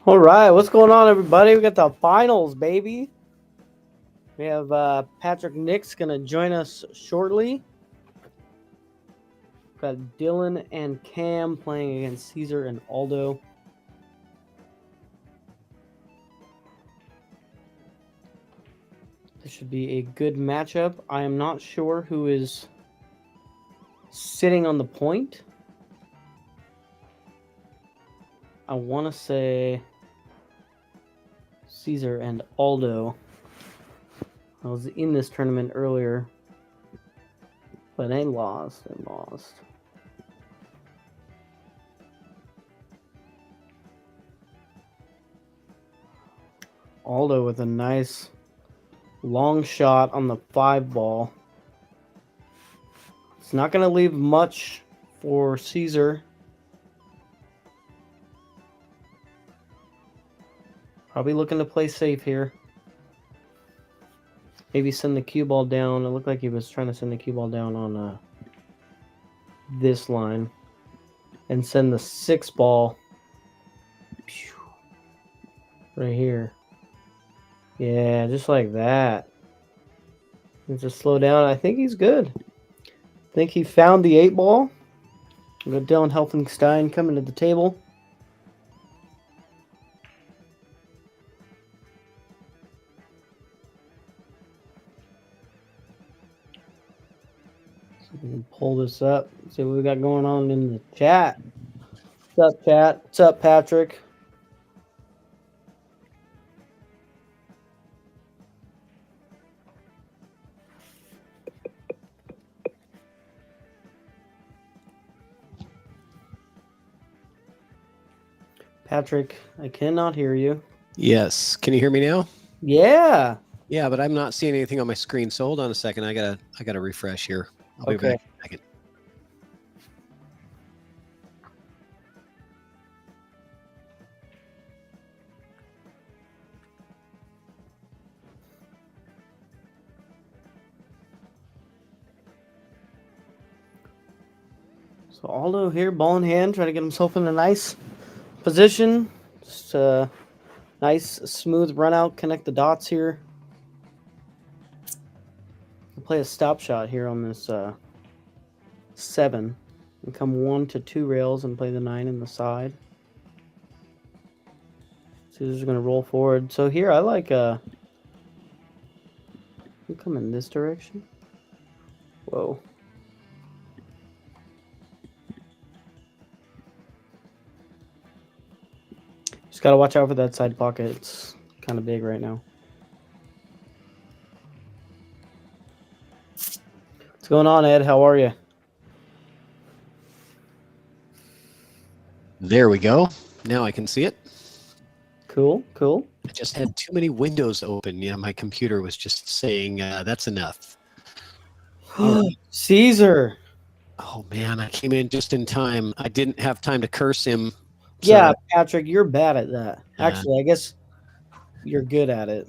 All right, what's going on, everybody? We got the finals, baby. We have Patrick Nix going to join us shortly. We've got Dylan and Cam playing against CESAR and ALDO. This should be a good matchup. I am not sure who is sitting on the point. I want to say CESAR and ALDO. I was in this tournament earlier, but they lost. ALDO with a nice long shot on the 5 ball. It's not going to leave much for CESAR. Probably looking to play safe here. Maybe send the cue ball down. It looked like he was trying to send the cue ball down on this line. And send the 6 ball right here. Yeah, just like that. And just slow down. I think he's good. I think he found the 8 ball. We got Dylan Helfenstein coming to the table. We can pull this up, see what we got going on in the chat. What's up, chat? What's up, Patrick? Patrick, I cannot hear you. Yes. Can you hear me now? Yeah. Yeah, but I'm not seeing anything on my screen. So hold on a second. I gotta refresh here. I'll be back in a second. So Aldo here, ball in hand, trying to get himself in a nice position. Just a nice, smooth run out, connect the dots here. I'll play a stop shot here on this 7. And come 1 to 2 rails and play the 9 in the side. Caesar's going to roll forward. So here I like we'll come in this direction. Whoa. Just got to watch out for that side pocket. It's kind of big right now. What's going on, Ed? How are you? There we go. Now I can see it. Cool. I just had too many windows open. Yeah, my computer was just saying that's enough. CESAR. Oh man, I came in just in time. I didn't have time to curse him. So, yeah, Patrick, you're bad at that. Actually, I guess you're good at it.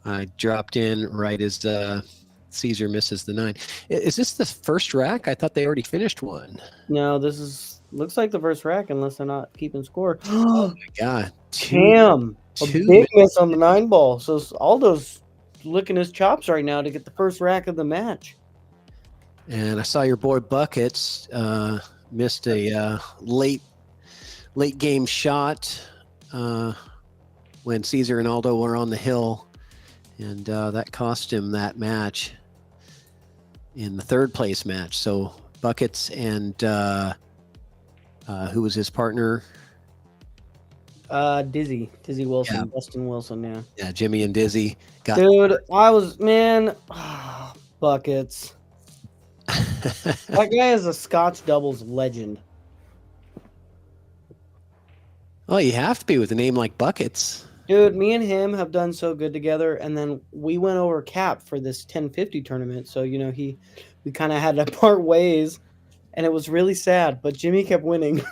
I dropped in right as CESAR misses the 9. Is this the first rack? I thought they already finished one. No, this looks like the first rack, unless they're not keeping score. Oh my god! Damn, a big miss on the 9 ball. So Aldo's licking his chops right now to get the first rack of the match. And I saw your boy Buckets missed a late game shot when CESAR and ALDO were on the hill, and that cost him that match in the 3rd place match. So Buckets and who was his partner? Dizzy Wilson, yeah. Dustin Wilson, yeah, Jimmy and Dizzy got. Dude, I was Buckets. That guy is a Scotch doubles legend. Well, you have to be with a name like Buckets. Dude, me and him have done so good together, and then we went over cap for this 1050 tournament. So, we kind of had to part ways, and it was really sad, but Jimmy kept winning.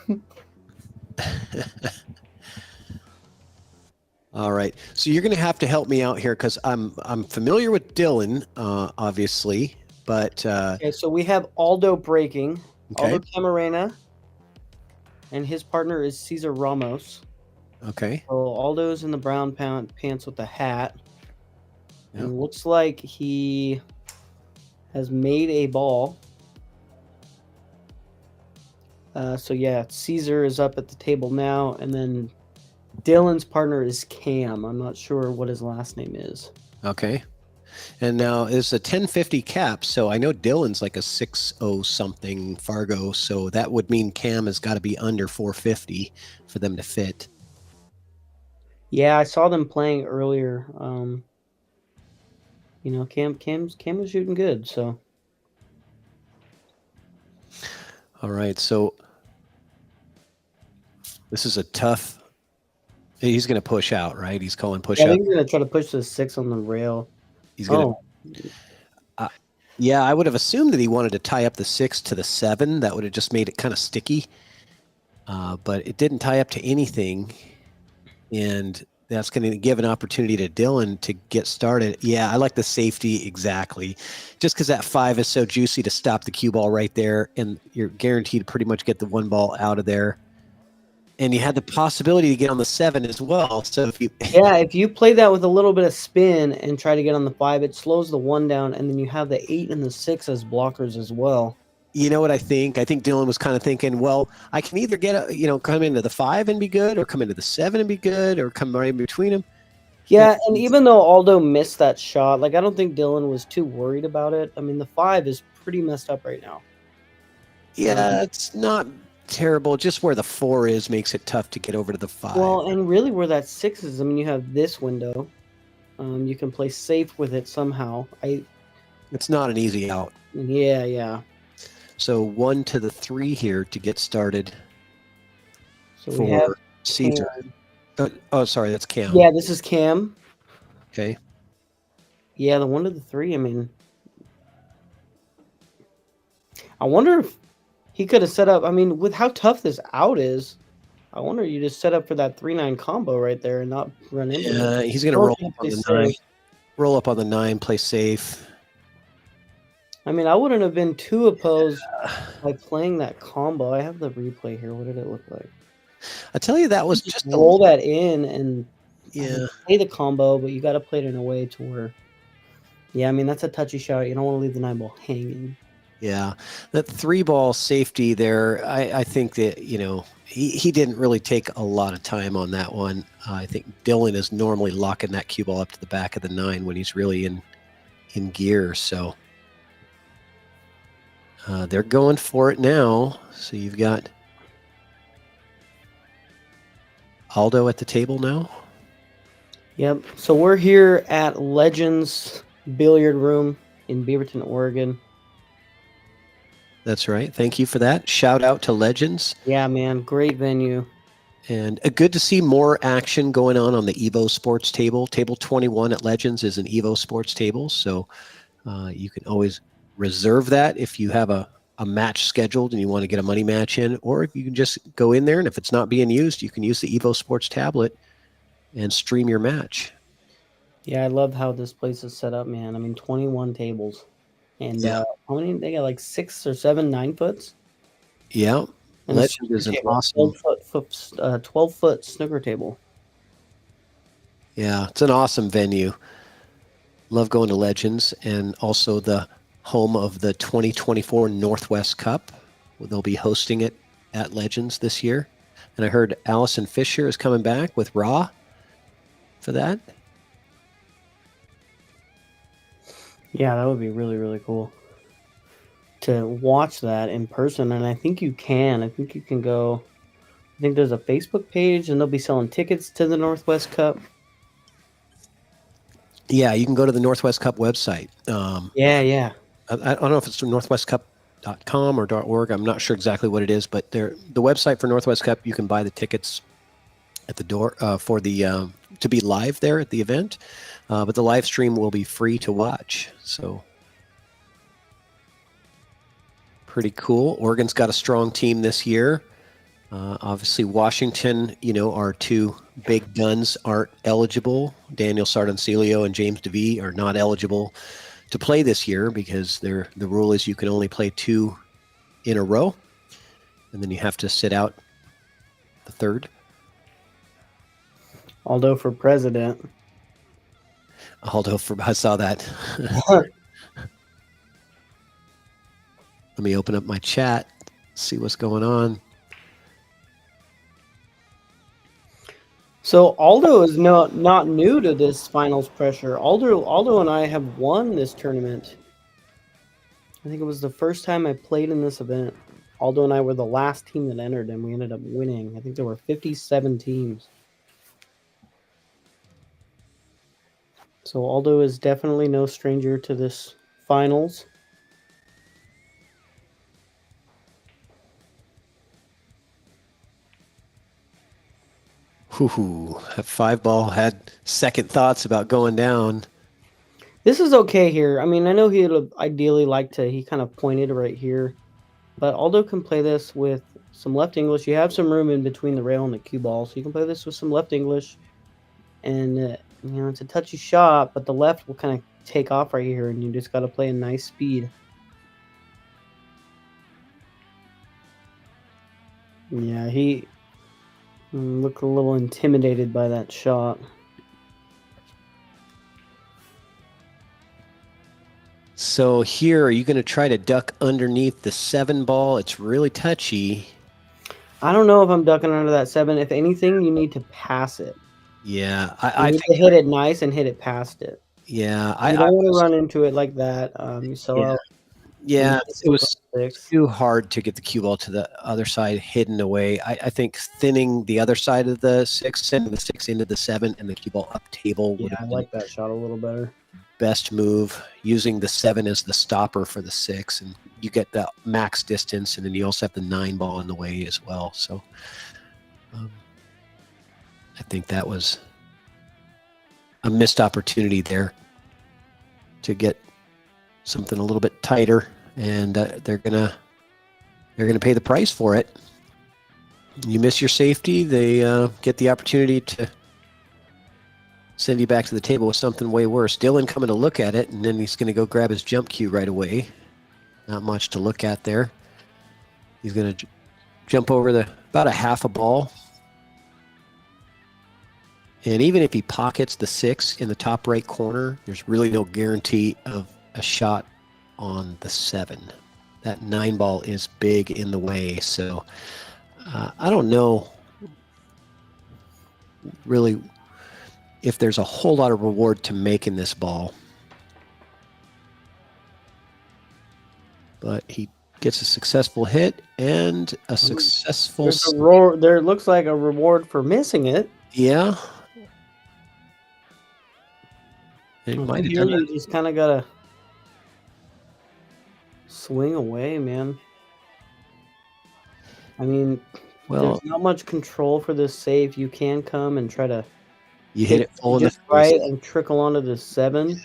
All right. So you're going to have to help me out here because I'm familiar with Dylan, obviously, but okay, so we have Aldo breaking, Aldo Camarena, and his partner is CESAR Ramos. Okay. So Aldo's in the brown pants with the hat. Yep. And looks like he has made a ball. So yeah, CESAR is up at the table now, and then Dylan's partner is Cam. I'm not sure what his last name is. Okay. And now it's a 1050 cap, so I know Dylan's like a 60 something Fargo, so that would mean Cam has got to be under 450 for them to fit. Yeah, I saw them playing earlier. Cam was shooting good, so. All right, so this is a tough. He's going to push out, right? He's calling push I out. think he's gonna try to push the 6 on the rail. He's going to. Yeah, I would have assumed that he wanted to tie up the 6 to the 7. That would have just made it kind of sticky. But it didn't tie up to anything, and that's going to give an opportunity to Dylan to get started. Yeah, I like the safety exactly. Just because that 5 is so juicy to stop the cue ball right there, and you're guaranteed to pretty much get the 1 ball out of there. And you had the possibility to get on the 7 as well. So if you if you play that with a little bit of spin and try to get on the 5, it slows the 1 down, and then you have the 8 and the 6 as blockers as well. You know what I think? I think Dylan was kind of thinking, well, I can either come into the 5 and be good, or come into the 7 and be good, or come right in between them. Yeah, and even though Aldo missed that shot, like I don't think Dylan was too worried about it. I mean, the 5 is pretty messed up right now. Yeah, it's not terrible. Just where the 4 is makes it tough to get over to the 5. Well, and really where that 6 is, I mean, you have this window. You can play safe with it somehow. It's not an easy out. Yeah. So 1 to the 3 here to get started. So we have CESAR. Oh, sorry, that's Cam. Yeah, this is Cam. Okay. Yeah, the 1 to the 3. I mean, I wonder if he could have set up. I mean, with how tough this out is, I wonder you just set up for that 3-9 combo right there and not run into it. He's going to roll up on the 9. Roll up on the 9, play safe. I mean, I wouldn't have been too opposed by playing that combo. I have the replay here. What did it look like? I tell you, that was just roll that in and play the combo, but you got to play it in a way to where, I mean, that's a touchy shot. You don't want to leave the 9 ball hanging. Yeah, that 3 ball safety there, I think that, he didn't really take a lot of time on that one. I think Dylan is normally locking that cue ball up to the back of the 9 when he's really in gear. So they're going for it now. So you've got Aldo at the table now. Yep. So we're here at Legends Billiard Room in Beaverton, Oregon. That's right. Thank you for that. Shout out to Legends. Yeah, man. Great venue. And good to see more action going on the EvoSports table. Table 21 at Legends is an EvoSports table. So you can always reserve that if you have a match scheduled and you want to get a money match in, or if you can just go in there, and if it's not being used, you can use the EvoSports tablet and stream your match. Yeah, I love how this place is set up, man. I mean, 21 tables. And how many? They got like 6 or 7 9-foots. Yeah, and Legends is an awesome 12-foot snooker table. Yeah, it's an awesome venue. Love going to Legends, and also the home of the 2024 Northwest Cup. They'll be hosting it at Legends this year. And I heard Allison Fisher is coming back with Raw for that. Yeah, that would be really, really cool to watch that in person. And I think you can. I think you can go. I think there's a Facebook page, and they'll be selling tickets to the Northwest Cup. Yeah, you can go to the Northwest Cup website. Yeah. I don't know if it's northwestcup.com or .org. I'm not sure exactly what it is, but the website for Northwest Cup, you can buy the tickets at the door for the to be live there at the event. But the live stream will be free to watch. So pretty cool. Oregon's got a strong team this year. Obviously, Washington, our 2 big guns aren't eligible. Daniel Sardancilio and James DeVee are not eligible to play this year because the rule is you can only play 2 in a row, and then you have to sit out the 3rd. Aldo for president. Aldo I saw that. Let me open up my chat, see what's going on. So Aldo is not new to this finals pressure. Aldo and I have won this tournament. I think it was the first time I played in this event. Aldo and I were the last team that entered, and we ended up winning. I think there were 57 teams. So Aldo is definitely no stranger to this finals. That 5-ball had second thoughts about going down. This is okay here. I mean, I know he'd ideally like to, he kind of pointed right here. But Aldo can play this with some left English. You have some room in between the rail and the cue ball. So you can play this with some left English. And, it's a touchy shot, but the left will kind of take off right here. And you just got to play a nice speed. Yeah, he looked a little intimidated by that shot. So here, are you going to try to duck underneath the 7-ball? It's really touchy. I don't know if I'm ducking under that 7. If anything, you need to pass it. Yeah, You need to hit it nice and hit it past it. Yeah, You don't want to run into it like that. You sell out. Yeah, it was too hard to get the cue ball to the other side hidden away. I think thinning the other side of the 6, sending the 6 into the 7, and the cue ball up table would have I like that shot a little better. Best move, using the 7 as the stopper for the 6, and you get the max distance, and then you also have the 9-ball in the way as well. So I think that was a missed opportunity there to get something a little bit tighter, and they're gonna pay the price for it. You miss your safety, they get the opportunity to send you back to the table with something way worse. Dylan coming to look at it, and then he's going to go grab his jump cue right away. Not much to look at there. He's going to jump over about a half a ball. And even if he pockets the 6 in the top right corner, there's really no guarantee of a shot on the 7. That 9-ball is big in the way. So I don't know really if there's a whole lot of reward to making this ball. But he gets a successful hit and a successful... There looks like a reward for missing it. Yeah. It might have done that. You just kind of got to swing away, man. I mean, there's not much control for this save. You can come and try to... You hit it full just right and trickle onto the 7. Yeah.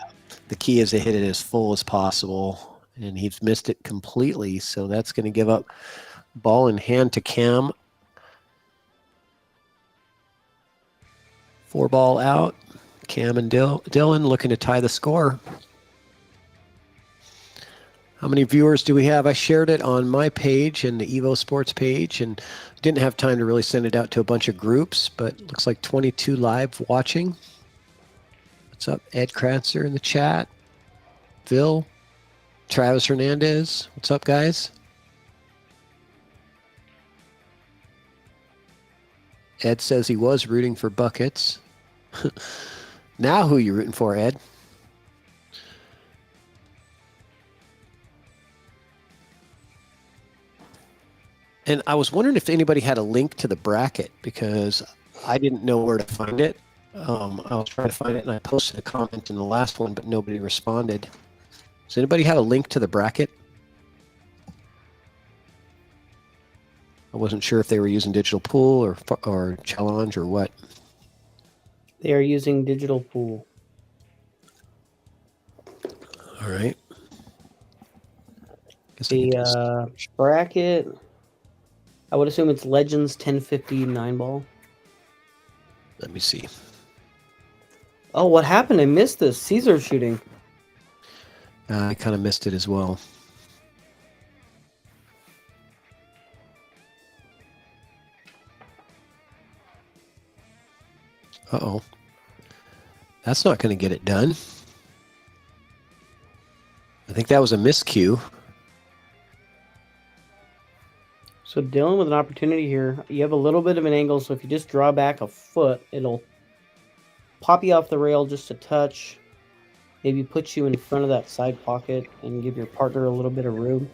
The key is to hit it as full as possible, and he's missed it completely. So that's going to give up ball in hand to Cam. 4-ball out. Cam and Dylan looking to tie the score. How many viewers do we have? I shared it on my page and the EvoSports page, and didn't have time to really send it out to a bunch of groups, but looks like 22 live watching. What's up, Ed Kratzer in the chat? Phil, Travis Hernandez. What's up, guys? Ed says he was rooting for buckets. Now who are you rooting for, Ed? And I was wondering if anybody had a link to the bracket, because I didn't know where to find it. I was trying to find it, and I posted a comment in the last one, but nobody responded. Does anybody have a link to the bracket? I wasn't sure if they were using Digital Pool or Challenge or what. They are using Digital Pool. All right. The bracket... I would assume it's Legends 1050 9-ball. Let me see. Oh, what happened? I missed this. CESAR shooting. I kind of missed it as well. Uh-oh. That's not going to get it done. I think that was a miscue. So Dylan with an opportunity here. You have a little bit of an angle, so if you just draw back a foot, it'll pop you off the rail just a touch. Maybe put you in front of that side pocket and give your partner a little bit of room.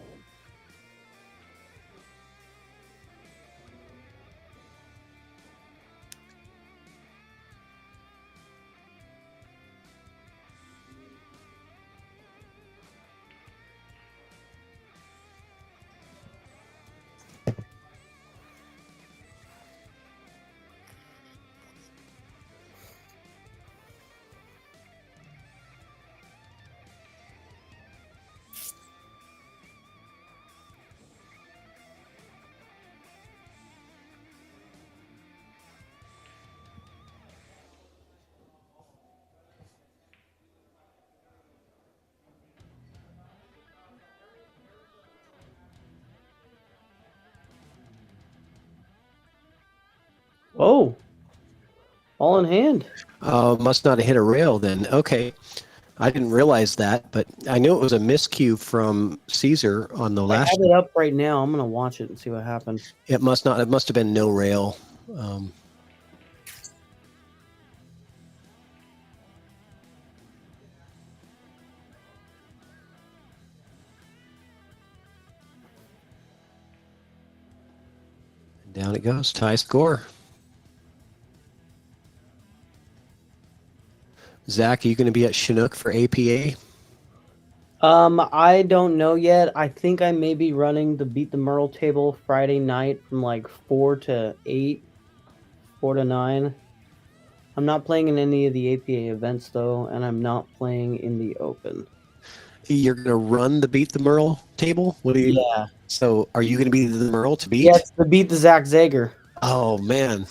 Oh, all in hand. Must not have hit a rail then. Okay. I didn't realize that, but I knew it was a miscue from Caesar on the I last. have it up right now. I'm gonna watch it and see what happened. It must not. It must have been no rail. Down it goes. Tie score. Zach, are you going to be at Chinook for APA? I don't know yet. I think I may be running the Beat the Merle table Friday night from like 4 to 8, 4 to 9. I'm not playing in any of the APA events though, and I'm not playing in the Open. You're going to run the Beat the Merle table? What do you? Yeah. So, are you going to be the Merle to beat? Yeah, it's the Beat the Zach Zager. Oh man.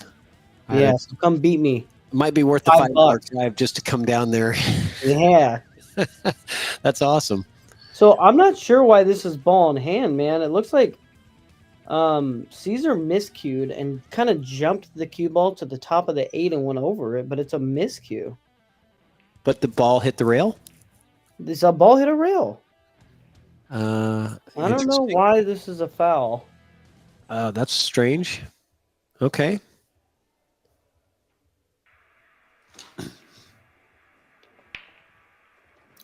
Yeah, so come beat me. Might be worth the $5 drive just to come down there. Yeah. That's awesome. So I'm not sure why this is ball in hand, man. It looks like Caesar miscued and kind of jumped the cue ball to the top of the 8 and went over it, but it's a miscue. But the ball hit the rail? This a ball hit a rail. I don't know why this is a foul. That's strange. Okay.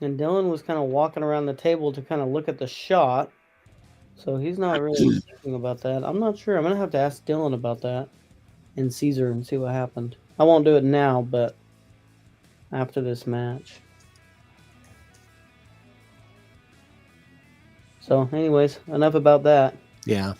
And Dylan was kind of walking around the table to kind of look at the shot. So he's not really thinking about that. I'm not sure. I'm going to have to ask Dylan about that and Caesar and see what happened. I won't do it now, but after this match. So anyways, enough about that. Yeah.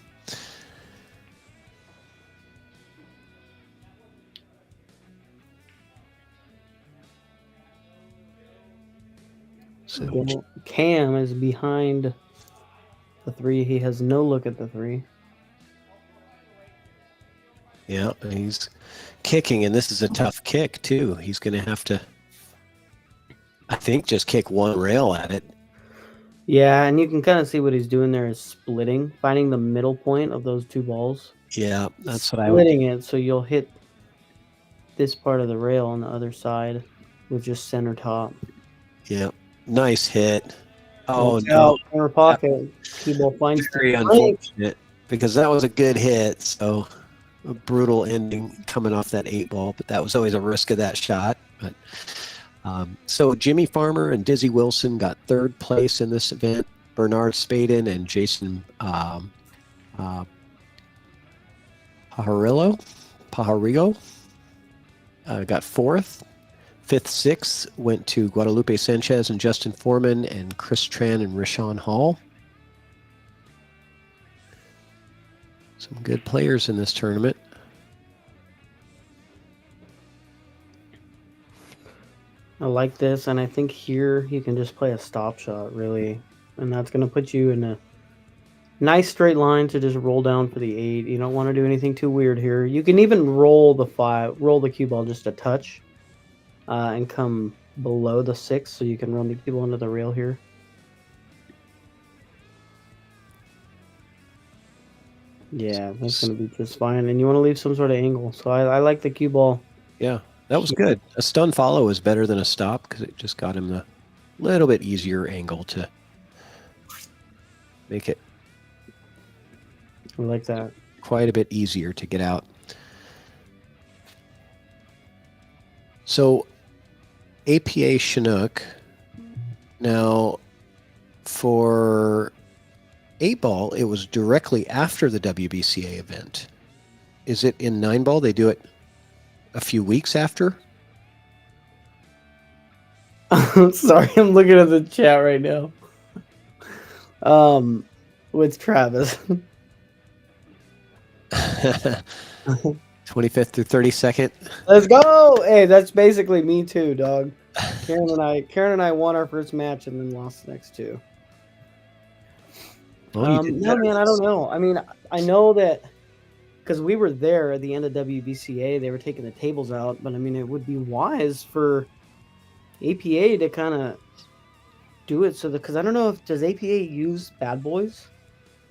So Cam is behind the 3. He has no look at the 3. Yeah, he's kicking, and this is a tough kick, too. He's going to have to, I think, just kick one rail at it. Yeah, and you can kind of see what he's doing there is splitting, finding the middle point of those 2 balls. Yeah, that's what I would. Splitting it so you'll hit this part of the rail on the other side with just center top. Yeah, nice hit. Oh, no. Corner pocket. Cue ball finds very unfortunate because that was a good hit. So a brutal ending coming off that 8 ball, but that was always a risk of that shot. But so Jimmy Farmer and Dizzy Wilson got 3rd place in this event. Bernard Spadin and Jason Pajarigo got 4th. 5th, 6th went to Guadalupe Sanchez and Justin Foreman and Chris Tran and Rashawn Hall. Some good players in this tournament. I like this, and I think here you can just play a stop shot, really. And that's going to put you in a nice straight line to just roll down for the 8. You don't want to do anything too weird here. You can even roll the cue ball just a touch and come below the 6 so you can run the cue ball into the rail here. Yeah, that's going to be just fine. And you want to leave some sort of angle. So I like the cue ball. Yeah. That was good. A stun follow is better than a stop because it just got him a little bit easier angle to make it I like that. quite a bit easier to get out. So APA Chinook. Now, for 8-ball, it was directly after the WBCA event. Is it in 9-ball? They do it a few weeks after? Sorry, I'm looking at the chat right now. With Travis. 25th through 32nd. Let's go! Hey, that's basically me too, dog. Karen and I won our first match and then lost the next two. Well, you did No, better man, I this- don't know. I mean, I know that because we were there at the end of WBCA, they were taking the tables out, but I mean, it would be wise for APA to kind of do it so that, because I don't know if does APA use bad boys.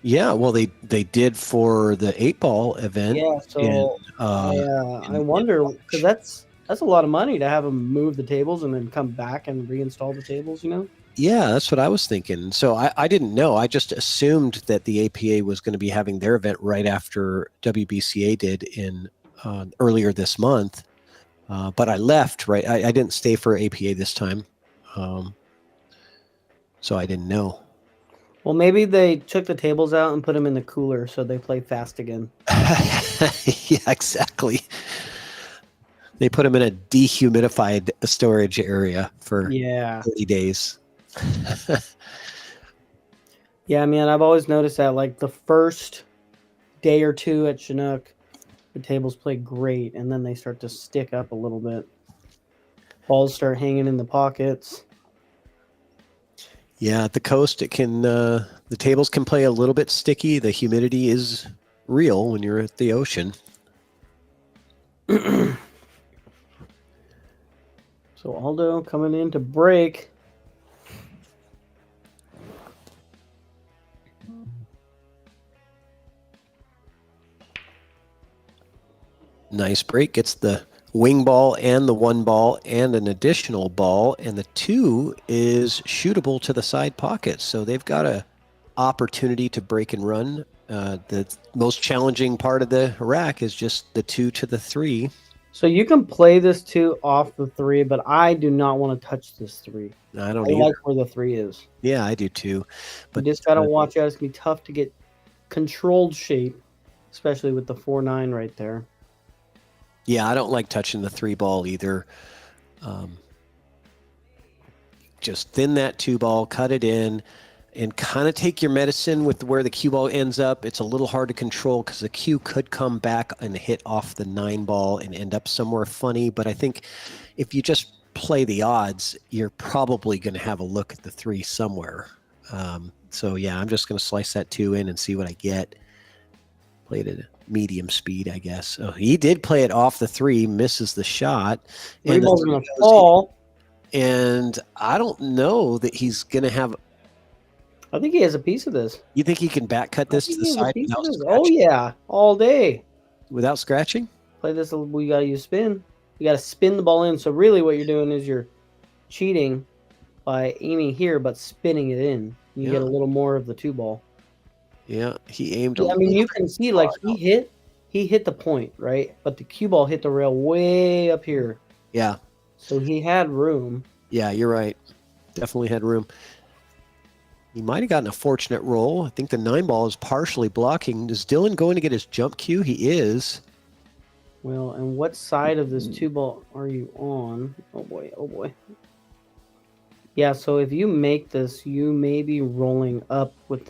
Yeah, well, they did for the 8-ball event. Yeah, so in- I wonder because that's a lot of money to have them move the tables and then come back and reinstall the tables. You know. Yeah, that's what I was thinking. So I didn't know. I just assumed that the APA was going to be having their event right after WBCA did in earlier this month. But I left, right? I didn't stay for APA this time. So I didn't know. Well, maybe they took the tables out and put them in the cooler so they play fast again. Yeah, exactly. They put them in a dehumidified storage area for 30 days. Yeah, man, I've always noticed that like the first day or two at Chinook, the tables play great, and then they start to stick up a little bit. Balls start hanging in the pockets. Yeah, at the coast, it can the tables can play a little bit sticky. The humidity is real when you're at the ocean. So Aldo coming in to break. Nice break. Gets the wing ball and the 1 ball and an additional ball, and the 2 is shootable to the side pocket. So they've got a opportunity to break and run. The most challenging part of the rack is just the 2 to the 3. So you can play this 2 off the 3, but I do not want to touch this 3. I don't I either. like where the 3 is. Yeah, I do too. But you just got to watch out. It's going to be tough to get controlled shape, especially with the 4-9 right there. Yeah, I don't like touching the 3 ball either. Just thin that 2 ball, cut it in, and kind of take your medicine with where the cue ball ends up. It's a little hard to control because the cue could come back and hit off the 9 ball and end up somewhere funny. But I think if you just play the odds, you're probably going to have a look at the 3 somewhere. So yeah, I'm just going to slice that 2 in and see what I get. Play it at medium speed, I guess. Oh, he did play it off the 3, misses the shot. 3 ball's going to fall. And I don't know that he's going to have. I think he has a piece of this. You think he can back cut this to the side without Oh, scratching? yeah. All day. Without scratching? Play this. We got to use spin. You got to spin the ball in. So really what you're doing is you're cheating by aiming here, but spinning it in. You get a little more of the 2 ball. Yeah, he aimed. I mean, you can see like he hit the point, right? But the cue ball hit the rail way up here. Yeah. So he had room. Yeah, you're right. Definitely had room. He might have gotten a fortunate roll. I think the 9 ball is partially blocking. Is Dylan going to get his jump cue? He is. Well, and what side of this 2 ball are you on? Oh boy, oh boy. Yeah, so if you make this, you may be rolling up with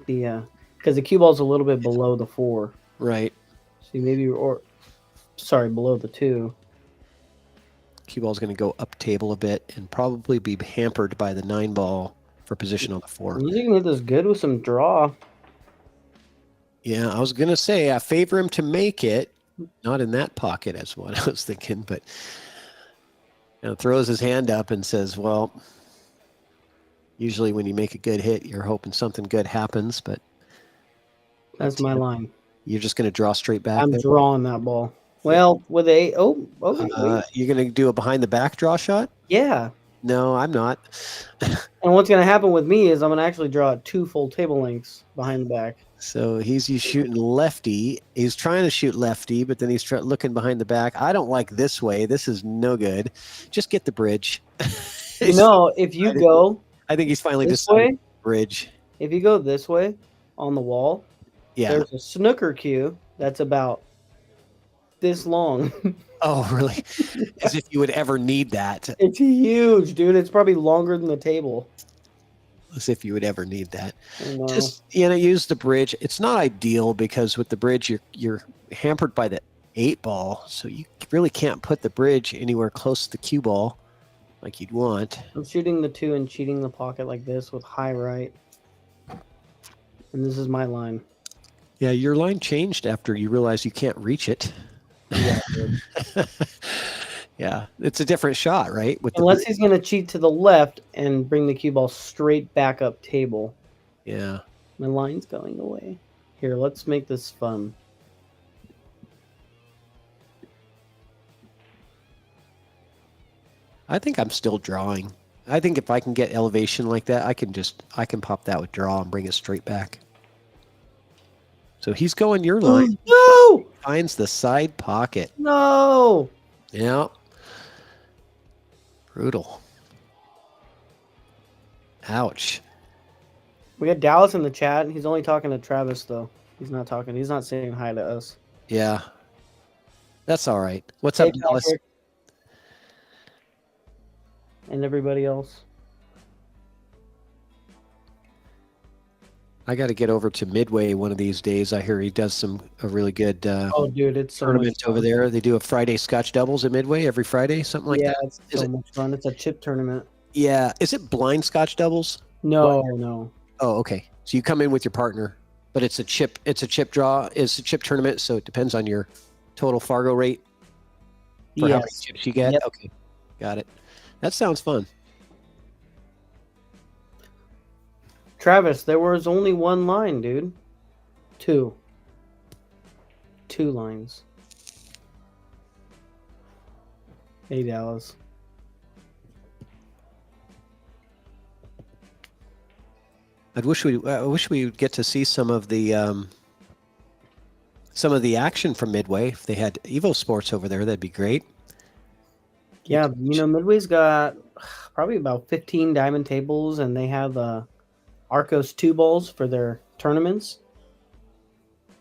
the because the cue ball's a little bit below the 4. Right. So you maybe below the 2. Cue ball is going to go up table a bit and probably be hampered by the 9 ball for position on the 4. You can hit this good with some draw. Yeah, I was going to say I favor him to make it. Not in that pocket, as what I was thinking, but throws his hand up and says, well, usually when you make a good hit, you're hoping something good happens, but That's my line. you're just going to draw straight back. I'm drawing that ball. Well, with a okay, wait. You're gonna do a behind the back draw shot? Yeah. No, I'm not. And what's gonna happen with me is I'm gonna actually draw 2 full table lengths behind the back. So he's shooting lefty. He's trying to shoot lefty, but then he's looking behind the back. I don't like this way. This is no good. Just get the bridge. If you go I think he's finally this decided way, bridge. if you go this way on the wall, Yeah. there's a snooker cue that's about this long. Oh, really? As if you would ever need that. It's huge, dude. It's probably longer than the table. As if you would ever need that. I know. Just use the bridge. It's not ideal because with the bridge you're hampered by the 8-ball, so you really can't put the bridge anywhere close to the cue ball like you'd want. I'm shooting the 2 and cheating the pocket like this with high right. And this is my line. Yeah, your line changed after you realized you can't reach it. Yeah, yeah, it's a different shot, right? Unless he's going to cheat to the left and bring the cue ball straight back up table. Yeah. My line's going away. Here, let's make this fun. I think I'm still drawing. I think if I can get elevation like that, I can pop that with draw and bring it straight back. So he's going your line. No! Finds the side pocket. No! Yeah. Brutal. Ouch. We got Dallas in the chat. He's only talking to Travis, though. He's not saying hi to us. Yeah. That's all right. What's Hey, up, Dallas? Patrick. And everybody else. I got to get over to Midway one of these days. I hear he does a really good Oh, dude, it's so tournament much fun. over there. They do a Friday Scotch doubles at Midway every Friday, something like that. Yeah, it's so much fun. It's a chip tournament. Yeah. Is it blind Scotch doubles? No. Oh, okay. So you come in with your partner, but it's a chip draw. It's a chip tournament, so it depends on your total Fargo rate for how many chips you get. Yep. Okay. Got it. That sounds fun. Travis, there was only one line, dude. 2 lines. Hey, Dallas. I wish we would get to see some of the action from Midway. If they had EvoSports over there, that'd be great. Yeah, Midway's got probably about 15 diamond tables, and they have Arcos 2 balls for their tournaments.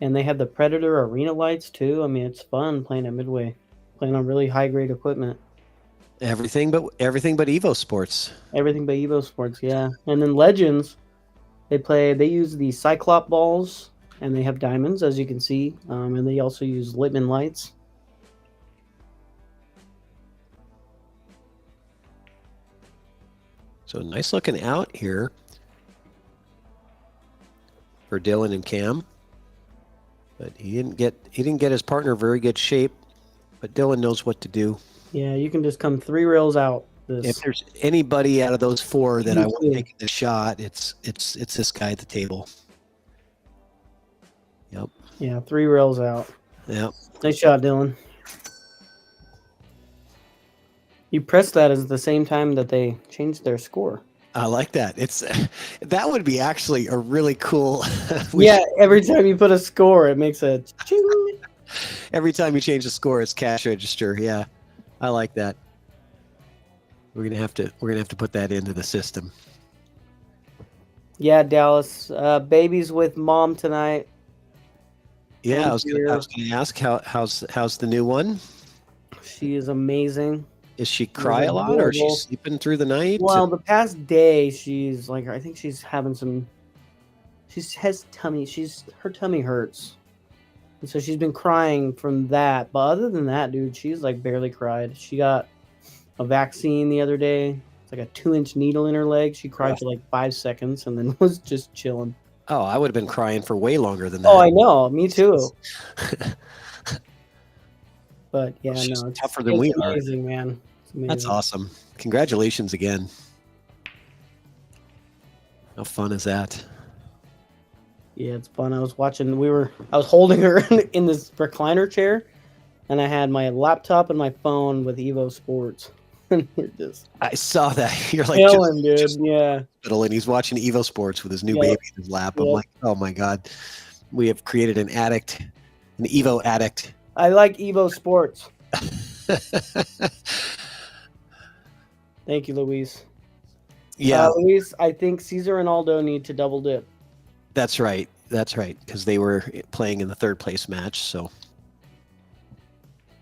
And they have the Predator Arena lights, too. I mean, it's fun playing at Midway. Playing on really high-grade equipment. Everything but EvoSports. Everything but EvoSports, yeah. And then Legends, they use the Cyclop balls, and they have diamonds, as you can see. And they also use Littman lights. So nice looking out here for Dylan and Cam. But he didn't get his partner in very good shape. But Dylan knows what to do. Yeah, you can just come 3 rails out. If there's anybody out of those 4 that I want to take the shot, it's this guy at the table. Yep. Yeah, 3 rails out. Yep. Nice shot, Dylan. You pressed that at the same time that they changed their score. I like that. That would be actually a really cool. Every time you put a score, it makes a ching. Every time you change the score, it's cash register. Yeah, I like that. We're gonna have to put that into the system. Yeah, Dallas. Baby's with mom tonight. Yeah, I was gonna ask how's the new one? She is amazing. Is she cry a lot, or is she sleeping through the night? Well, the past day she's like, I think she's having some. She has tummy. Her tummy hurts, and so she's been crying from that. But other than that, dude, she's like barely cried. She got a vaccine the other day. It's like a 2-inch needle in her leg. She cried for like 5 seconds and then was just chilling. Oh, I would have been crying for way longer than that. Oh, I know. Me too. But yeah, she's no, tougher than we are. Amazing, man. It's amazing. That's awesome. Congratulations again. How fun is that? Yeah, it's fun. I was holding her in this recliner chair, and I had my laptop and my phone with EvoSports. And we're just I saw that. You're like chilling, dude. just Yeah. and he's watching EvoSports with his new Yep. baby in his lap. I'm Yep. like, oh my God, we have created an addict, an Evo addict. I like EvoSports. Thank you, Luis. Yeah, Luis, I think Caesar and Aldo need to double dip. that's right. That's right. Because they were playing in the third place match. So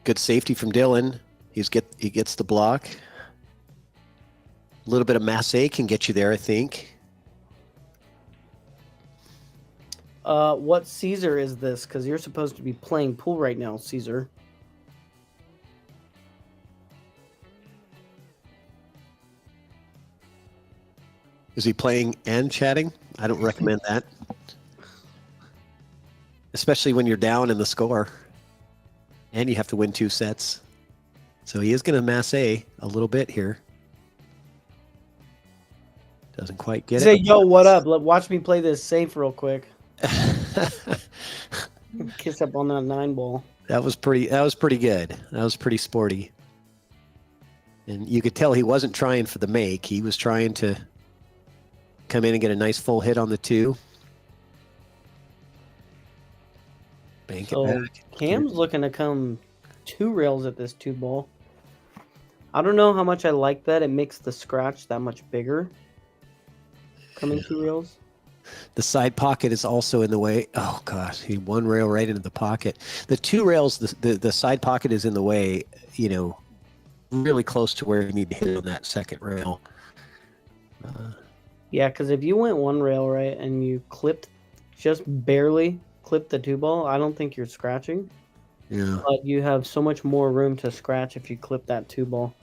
good safety from Dylan. He gets the block. A little bit of masse can get you there, I think. What Caesar is this? Because you're supposed to be playing pool right now, Caesar. Is he playing and chatting? I don't recommend that. Especially when you're down in the score. And you have to win 2 sets. So he is going to masse a little bit here. Doesn't quite get Say, it. yo, what up? Watch me play this safe real quick. Kiss up on that 9 ball. That was pretty good. That was pretty sporty. And you could tell he wasn't trying for the make. He was trying to come in and get a nice full hit on the 2. Bank So it back. Cam's looking to come 2 rails at this 2 ball. I don't know how much I like that. It makes the scratch that much bigger. Coming 2 rails. The side pocket is also in the way. Oh gosh, he 1 rail right into the pocket. The 2 rails, the side pocket is in the way, you know, really close to where you need to hit on that second rail. Yeah, because if you went 1 rail right and you clipped, just barely clipped the 2 ball, I don't think you're scratching. Yeah. But you have so much more room to scratch if you clip that 2 ball.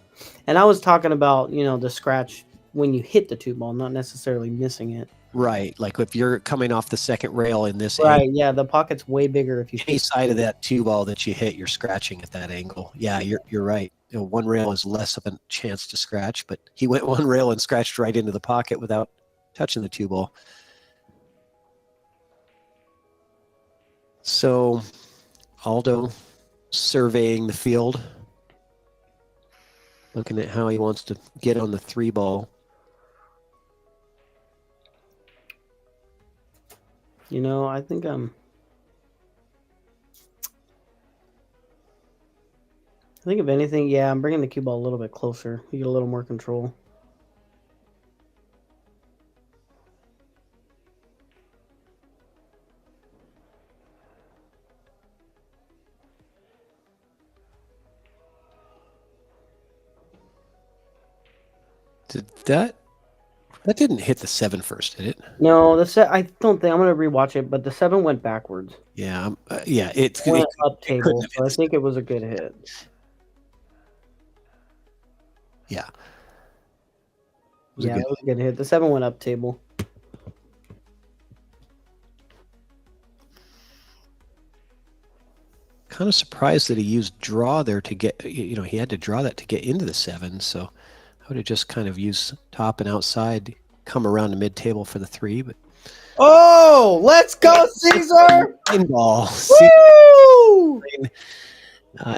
And I was talking about, you know, the scratch when you hit the 2 ball, not necessarily missing it. Right. Like if you're coming off the second rail in this Right. angle, Yeah, the pocket's way bigger if you any hit side of that 2 ball that you hit, you're scratching at that angle. Yeah, you're right. You know, 1 rail is less of a chance to scratch, but he went 1 rail and scratched right into the pocket without touching the 2 ball. So Aldo surveying the field, looking at how he wants to get on the 3 ball. You know, I think if anything, yeah, I'm bringing the cue ball a little bit closer. You get a little more control. Did that didn't hit the 7 first, did it? No, I don't think I'm gonna rewatch it, but the 7 went backwards. Yeah, yeah. It went up couldn't table, have so hit I think it was a good hit. Yeah. Yeah, it was a good hit. The 7 went up table. Kind of surprised that he used draw there to get, you know, he had to draw that to get into the 7. So I would have just kind of used top and outside, come around the mid table for the 3. But oh, let's go, Caesar! ball. Woo!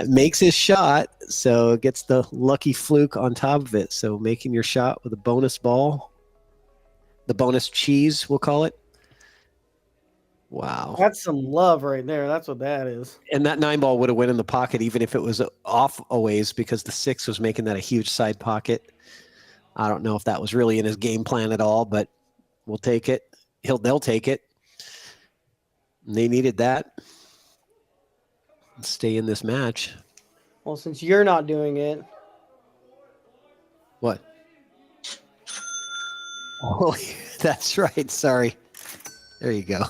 Makes his shot, so gets the lucky fluke on top of it. So making your shot with a bonus ball, the bonus cheese, we'll call it. Wow. That's some love right there. That's what that is. And that 9 ball would have went in the pocket even if it was off a ways because the 6 was making that a huge side pocket. I don't know if that was really in his game plan at all, but we'll take it. They'll take it. And they needed that. Stay in this match. Well, since you're not doing it. What? Oh, that's right. Sorry. There you go.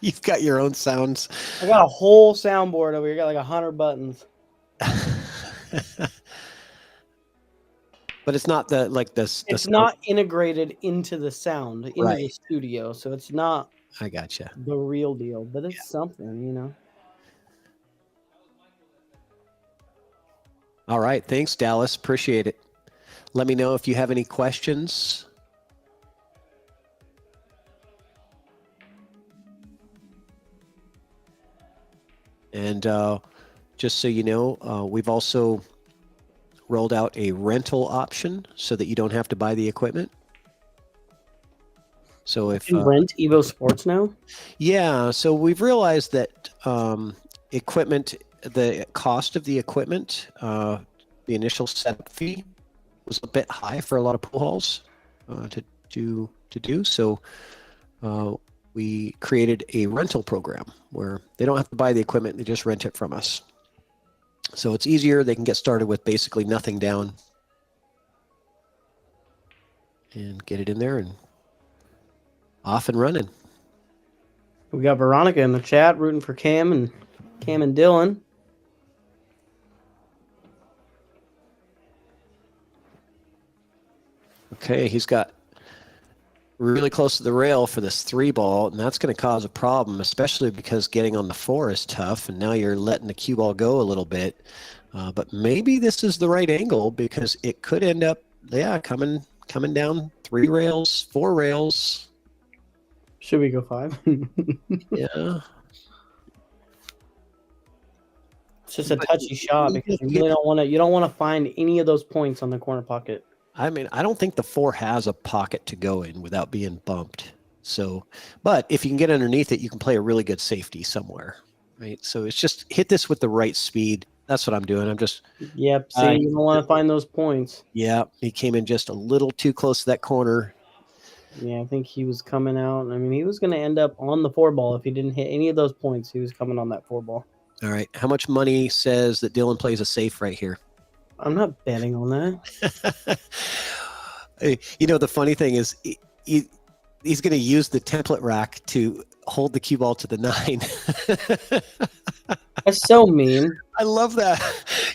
You've got your own sounds. I got a whole soundboard over here. I got like 100 buttons. But it's not It's not integrated into the sound, into the studio. So it's not I gotcha. The real deal. But it's something, you know. All right. Thanks, Dallas. Appreciate it. Let me know if you have any questions. And just so you know, we've also rolled out a rental option so that you don't have to buy the equipment. So if You rent EvoSports now? yeah, so we've realized that equipment, the cost of the equipment, the initial setup fee was a bit high for a lot of pool halls to do. So we created a rental program where they don't have to buy the equipment; they just rent it from us. So it's easier. They can get started with basically nothing down and get it in there and off and running. We got Veronica in the chat rooting for Cam and Dylan. Okay, he's got really close to the rail for this 3-ball, and that's going to cause a problem, especially because getting on the 4 is tough, and now you're letting the cue ball go a little bit. But maybe this is the right angle because it could end up, coming down 3 rails, 4 rails. Should we go 5? Yeah. It's just a touchy shot because you really don't want to. You don't want to find any of those points on the corner pocket. I mean, I don't think the 4 has a pocket to go in without being bumped. So, but if you can get underneath it, you can play a really good safety somewhere, right? So it's just hit this with the right speed. That's what I'm doing. I'm just. Yep. See, you don't want to find those points. Yeah, he came in just a little too close to that corner. Yeah, I think he was coming out. I mean, he was going to end up on the 4-ball if he didn't hit any of those points. He was coming on that 4-ball. All right. How much money says that Dylan plays a safe right here? I'm not betting on that. You know, the funny thing is he's going to use the template rack to hold the cue ball to the 9. That's so mean. I love that.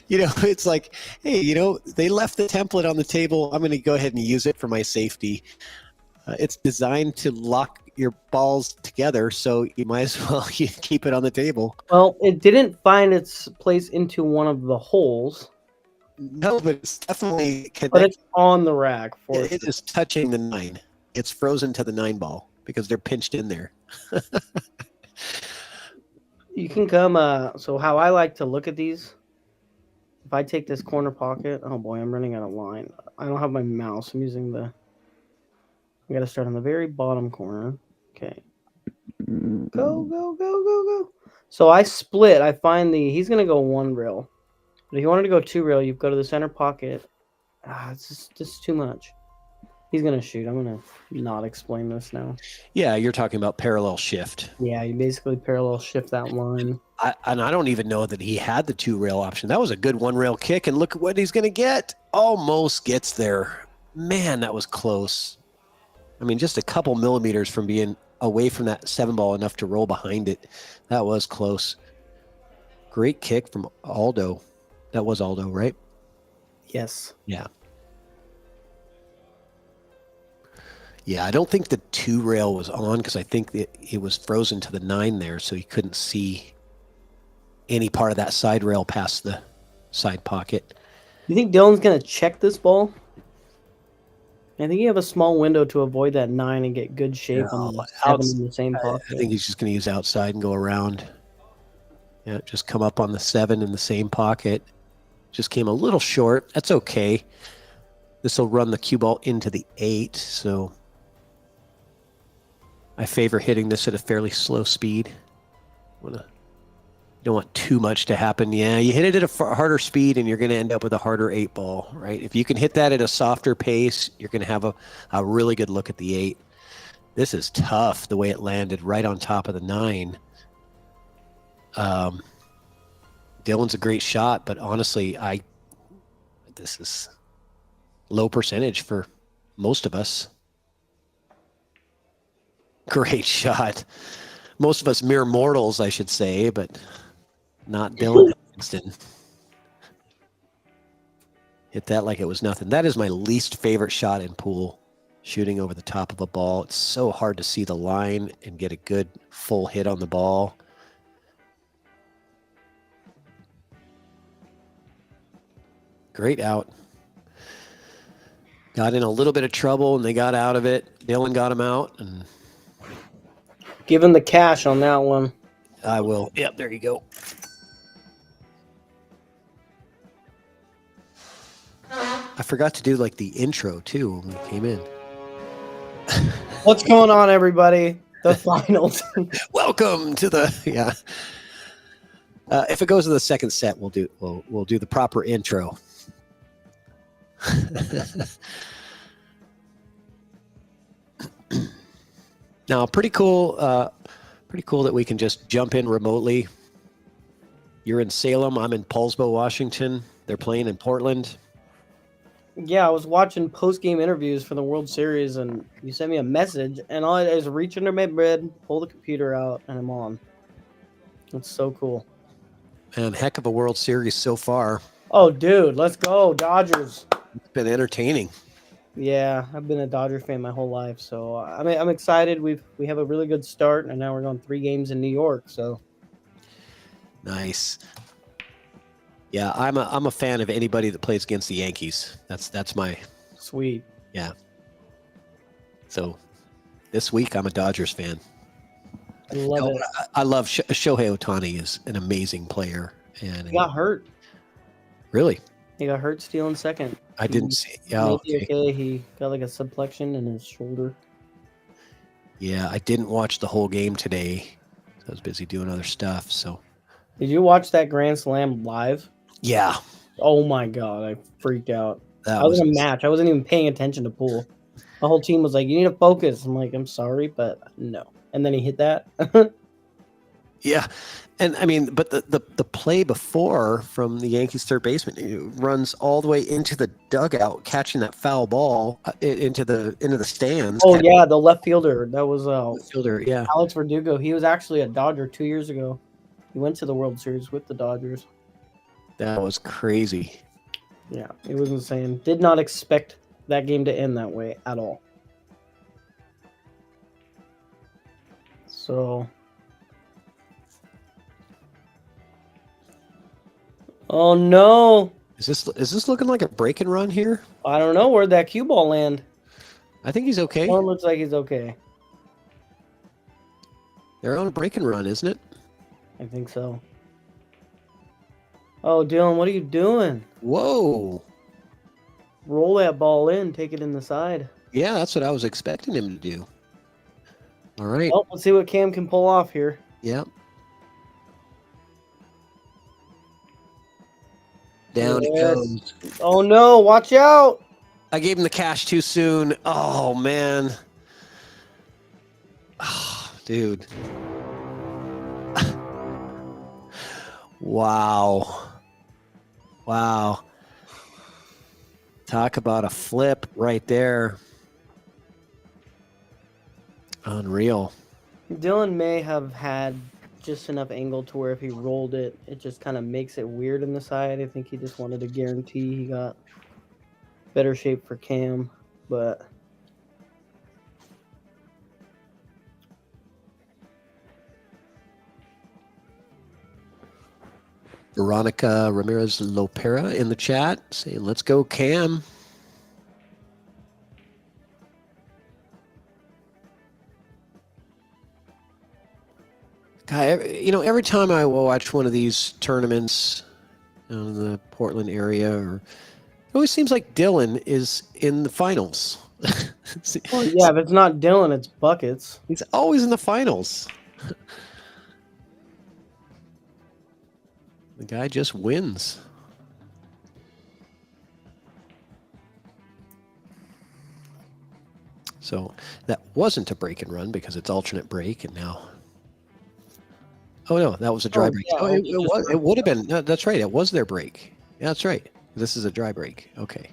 You know, it's like, hey, you know, they left the template on the table. I'm going to go ahead and use it for my safety. It's designed to lock your balls together, so you might as well keep it on the table. Well, it didn't find its place into one of the holes. No, but it's definitely connected. But it's on the rack. It is touching the 9. It's frozen to the 9 ball because they're pinched in there. You can come. So how I like to look at these, if I take this corner pocket, oh boy, I'm running out of line. I don't have my mouse. I'm using the. I got to start on the very bottom corner. Okay. Go. So I split. I find he's going to go 1 rail. But if you wanted to go 2 rail, you go to the center pocket. It's just too much. He's going to shoot. I'm going to not explain this now. Yeah, you're talking about parallel shift. Yeah, you basically parallel shift that line. And I don't even know that he had the 2 rail option. That was a good 1 rail kick, and look at what he's going to get. Almost gets there. Man, that was close. I mean, just a couple millimeters from being away from that 7-ball enough to roll behind it. That was close. Great kick from Aldo. That was Aldo, right? Yes. Yeah. Yeah, I don't think the 2 rail was on because I think it was frozen to the 9 there, so you couldn't see any part of that side rail past the side pocket. You think Dylan's going to check this ball? I think you have a small window to avoid that 9 and get good shape on the 7 in the same pocket. I think he's just going to use outside and go around. Yeah, just come up on the 7 in the same pocket. Just came a little short. That's okay. This will run the cue ball into the 8, so I favor hitting this at a fairly slow speed. You don't want too much to happen. Yeah, you hit it at a harder speed and you're going to end up with a harder 8-ball, right? If you can hit that at a softer pace, you're going to have a really good look at the 8. This is tough, the way it landed right on top of the 9. Dylan's a great shot, but honestly, this is low percentage for most of us. Great shot. Most of us mere mortals, I should say, but not Dylan Livingston. Hit that like it was nothing. That is my least favorite shot in pool, shooting over the top of a ball. It's so hard to see the line and get a good full hit on the ball. Great out. Got in a little bit of trouble and they got out of it. Dylan got him out. And give him the cash on that one. I will. Yep, there you go. I forgot to do like the intro too when we came in. What's going on, everybody? The finals. Welcome to the if it goes to the second set, we'll do the proper intro. Now, pretty cool that we can just jump in remotely. You're in Salem. I'm in Paulsbo, Washington. They're playing in Portland. Yeah, I was watching post-game interviews for the World Series, and you sent me a message, and all I did is reach under my bed, pull the computer out, and I'm on. It's so cool. And heck of a World Series so far. Oh, dude, let's go, Dodgers. It's been entertaining. Yeah, I've been a Dodger fan my whole life, so I'm excited. We have a really good start, and now we're going 3 games in New York. So nice. Yeah, I'm a fan of anybody that plays against the Yankees. That's my sweet. Yeah. So this week I'm a Dodgers fan. I love it. I love Shohei Ohtani is an amazing player, and he got hurt. Really? He got hurt stealing second. I didn't see. Yeah, okay. He got like a subluxation in his shoulder. Yeah, I didn't watch the whole game today. I was busy doing other stuff. So, did you watch that Grand Slam live? Yeah. Oh my god, I freaked out. That I was in a match. I wasn't even paying attention to pool. The whole team was like, "You need to focus." I'm like, "I'm sorry, but no." And then he hit that. Yeah. And I mean, but the play before from the Yankees third baseman, it runs all the way into the dugout, catching that foul ball into the stands. Oh yeah, the left fielder. That was fielder. Yeah, Alex Verdugo. He was actually a Dodger 2 years ago. He went to the World Series with the Dodgers. That was crazy. Yeah, it was insane. Did not expect that game to end that way at all. So. Oh no! Is this looking like a break and run here? I don't know. Where'd that cue ball land? I think he's okay. Well, it looks like he's okay. They're on a break and run, isn't it? I think so. Oh, Dylan, what are you doing? Whoa! Roll that ball in. Take it in the side. Yeah, that's what I was expecting him to do. All right. Well, let's see what Cam can pull off here. Yeah. Down it goes. Oh no, watch out. I gave him the cash too soon. Oh man. Oh, dude. Wow. Wow. Talk about a flip right there. Unreal. Dylan may have had just enough angle to where if he rolled it, it just kind of makes it weird in the side. I think he just wanted to guarantee he got better shape for Cam, but Veronica Ramirez Lopera in the chat saying, "Let's go, Cam." Guy, every time I watch one of these tournaments in the Portland area, it always seems like Dylan is in the finals. well, yeah, if it's not Dylan, it's buckets. He's always in the finals. The guy just wins. So that wasn't a break and run because it's alternate break, and now. Oh no, that was a dry break. Yeah, It would have been. No, that's right. It was their break. Yeah, that's right. This is a dry break. Okay.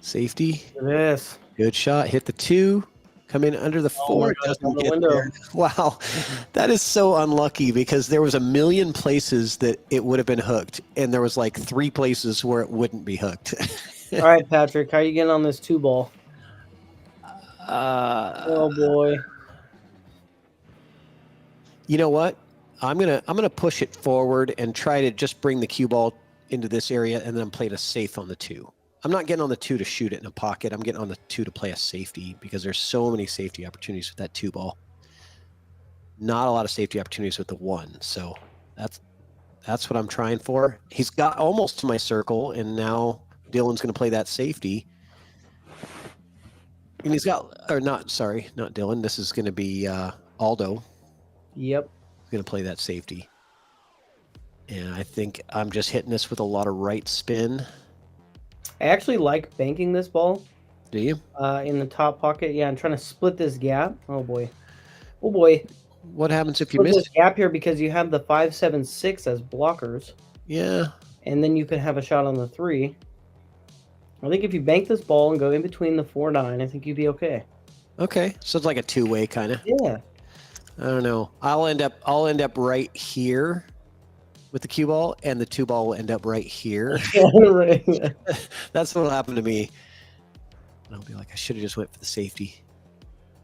Safety. Yes. Good shot. Hit the 2. Come in under the 4. Doesn't get there. Wow, that is so unlucky because there was a million places that it would have been hooked, and there was like 3 places where it wouldn't be hooked. All right, Patrick, how are you getting on this 2 ball? Oh boy. You know what? I'm gonna push it forward and try to just bring the cue ball into this area, and then play it safe on the 2. I'm not getting on the 2 to shoot it in a pocket. I'm getting on the 2 to play a safety because there's so many safety opportunities with that 2 ball. Not a lot of safety opportunities with the 1. So that's That's what I'm trying for. He's got almost to my circle, and now Dylan's going to play that safety. And he's got, or not, sorry, not Dylan. This is going to be Aldo. Yep. He's going to play that safety. And I think I'm just hitting this with a lot of right spin. I actually like banking this ball. Do you? In the top pocket. Yeah, I'm trying to split this gap. Oh boy. Oh boy. What happens if you Split miss? this gap here because you have the 5, 7, 6 as blockers. Yeah. And then you could have a shot on the 3. I think if you bank this ball and go in between the 4, 9, I think you'd be okay. Okay. So it's like a two-way kind of. Yeah. I don't know. I'll end up right here with the cue ball, and the 2 ball will end up right here. Right. That's what'll happen to me. And I'll be like, I should have just went for the safety.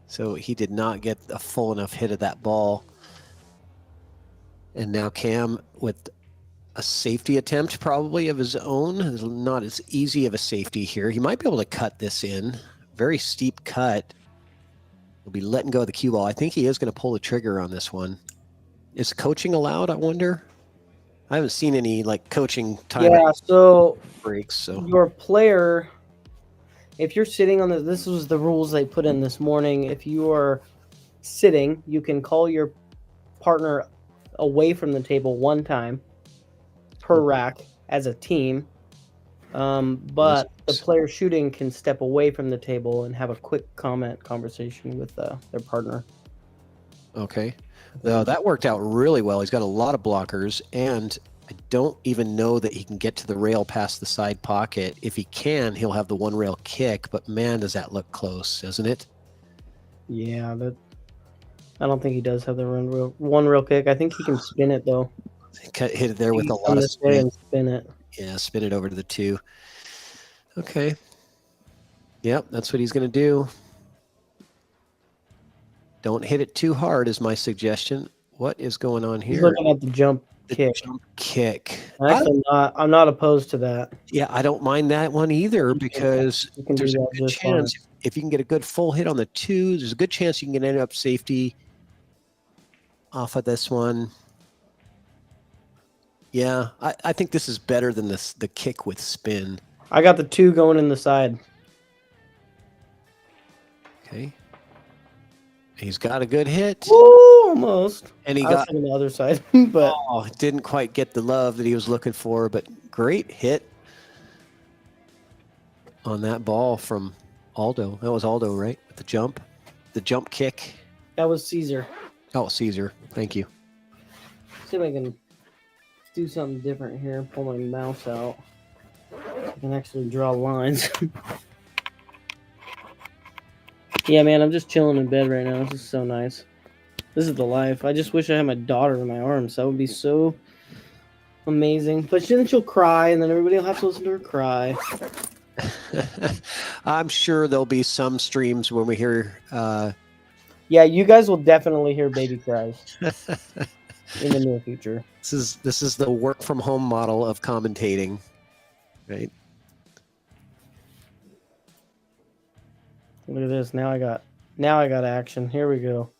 So he did not get a full enough hit of that ball. And now Cam with a safety attempt probably of his own. It's not as easy of a safety here. He might be able to cut this in. Very steep cut. He'll be letting go of the cue ball. I think he is going to pull the trigger on this one. Is coaching allowed, I wonder? I haven't seen any like coaching time so breaks. So your player, if you're sitting on this was the rules they put in this morning. If you are sitting, you can call your partner away from the table 1 time per rack as a team. But the player shooting can step away from the table and have a quick conversation with their partner. Okay. No, that worked out really well. He's got a lot of blockers, and I don't even know that he can get to the rail past the side pocket. If he can, he'll have the 1 rail kick, but man, does that look close, doesn't it? Yeah, I don't think he does have the 1 rail kick. I think he can spin it, though. Hit it there with a lot of spin. And spin it. Yeah, spin it over to the 2. Okay. Yep, that's what he's going to do. Don't hit it too hard is my suggestion. What is going on here? He's looking at the jump kick. Jump kick. Actually, I'm not opposed to that. Yeah, I don't mind that one either because there's a good chance if you can get a good full hit on the 2, there's a good chance you can end up safety off of this one. Yeah, I think this is better than the kick with spin. I got the 2 going in the side. Okay. He's got a good hit. Ooh, almost. And he got on the other side, but didn't quite get the love that he was looking for, but great hit on that ball from Aldo. That was Aldo, right? With the jump kick. That was CESAR. Oh, CESAR. Thank you. See if I can do something different here. Pull my mouse out. I can actually draw lines. Yeah, man, I'm just chilling in bed right now. This is so nice. This is the life. I just wish I had my daughter in my arms. That would be so amazing. But then she'll cry, and then everybody will have to listen to her cry. I'm sure there'll be some streams when we hear... Yeah, you guys will definitely hear baby cries in the near future. This is the work from home model of commentating, right? Look at this. Now I got action. Here we go.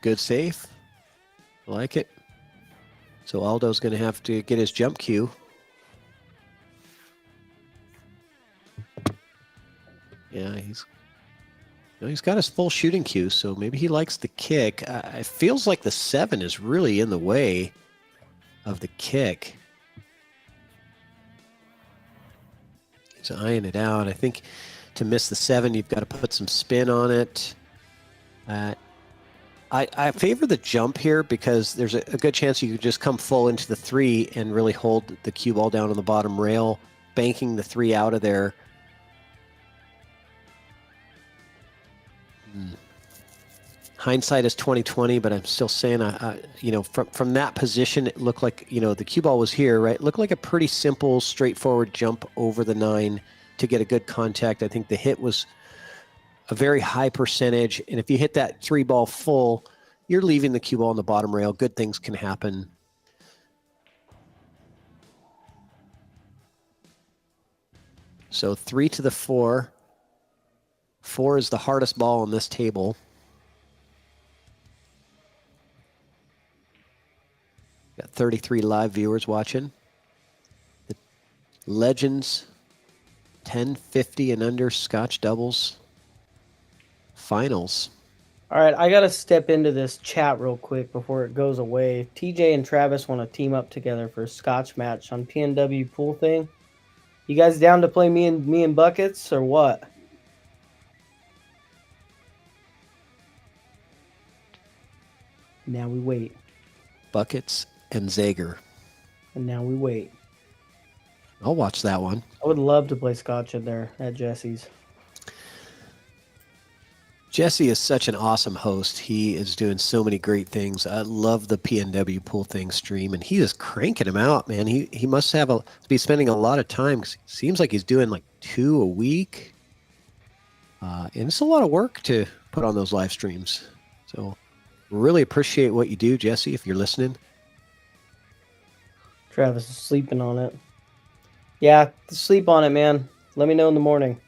Good save. I like it. So Aldo's going to have to get his jump cue. Yeah, he's got his full shooting cue, so maybe he likes the kick. It feels like the 7 is really in the way of the kick. He's eyeing it out. I think to miss the 7, you've got to put some spin on it. I favor the jump here because there's a good chance you could just come full into the 3 and really hold the cue ball down on the bottom rail, banking the 3 out of there. Hindsight is 20/20, but I'm still saying, from that position, it looked like, the cue ball was here, right? It looked like a pretty simple, straightforward jump over the 9 to get a good contact. I think the hit was a very high percentage, and if you hit that 3 ball full, you're leaving the cue ball on the bottom rail. Good things can happen. So 3 to the 4 4 is the hardest ball on this table. Got 33 live viewers watching. The Legends 1050 and under Scotch doubles finals. All right, I got to step into this chat real quick before it goes away. TJ and Travis want to team up together for a Scotch match on PNW pool thing. You guys down to play me and Buckets or what? Now we wait. Buckets and Zager. And now we wait. I'll watch that one. I would love to play Scotch in there at Jesse's. Jesse is such an awesome host. He is doing so many great things. I love the PNW pool thing stream, and he is cranking them out, man. He must be spending a lot of time. Seems like he's doing like 2 a week, and it's a lot of work to put on those live streams. So really appreciate what you do, Jesse, if you're listening. Travis is sleeping on it. Yeah, sleep on it, man. Let me know in the morning.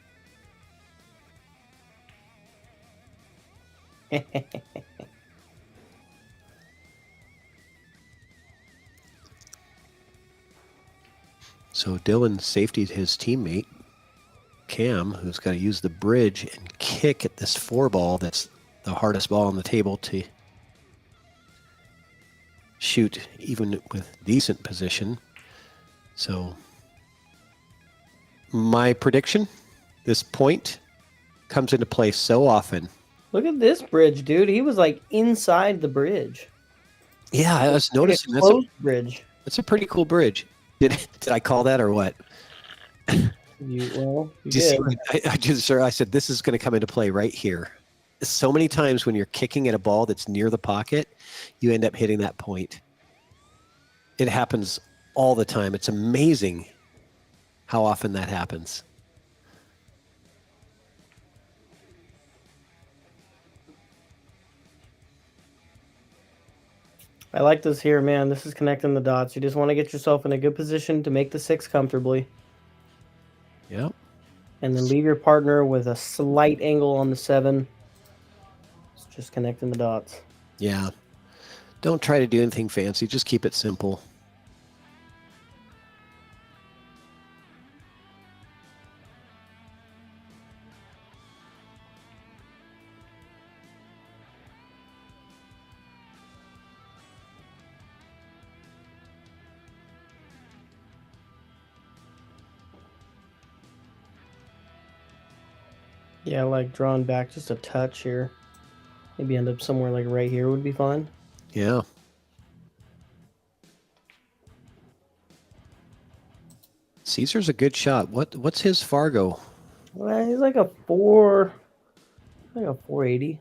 So Dylan safetied his teammate, Cam, who's got to use the bridge and kick at this 4 ball that's the hardest ball on the table to shoot even with decent position. So my prediction, this point comes into play so often. Look at this bridge, dude. He was like inside the bridge. Yeah, I was noticing that's a bridge. That's a pretty cool bridge. Did I call that or what? You did. I said this is going to come into play right here. So many times when you're kicking at a ball that's near the pocket, you end up hitting that point. It happens all the time. It's amazing how often that happens. I like this here, man. This is connecting the dots. You just want to get yourself in a good position to make the 6 comfortably. Yep. And then leave your partner with a slight angle on the 7. It's just connecting the dots. Yeah. Don't try to do anything fancy. Just keep it simple. Yeah, like drawn back just a touch here. Maybe end up somewhere like right here would be fine. Yeah. CESAR's a good shot. What's his Fargo? Well, he's like a 480.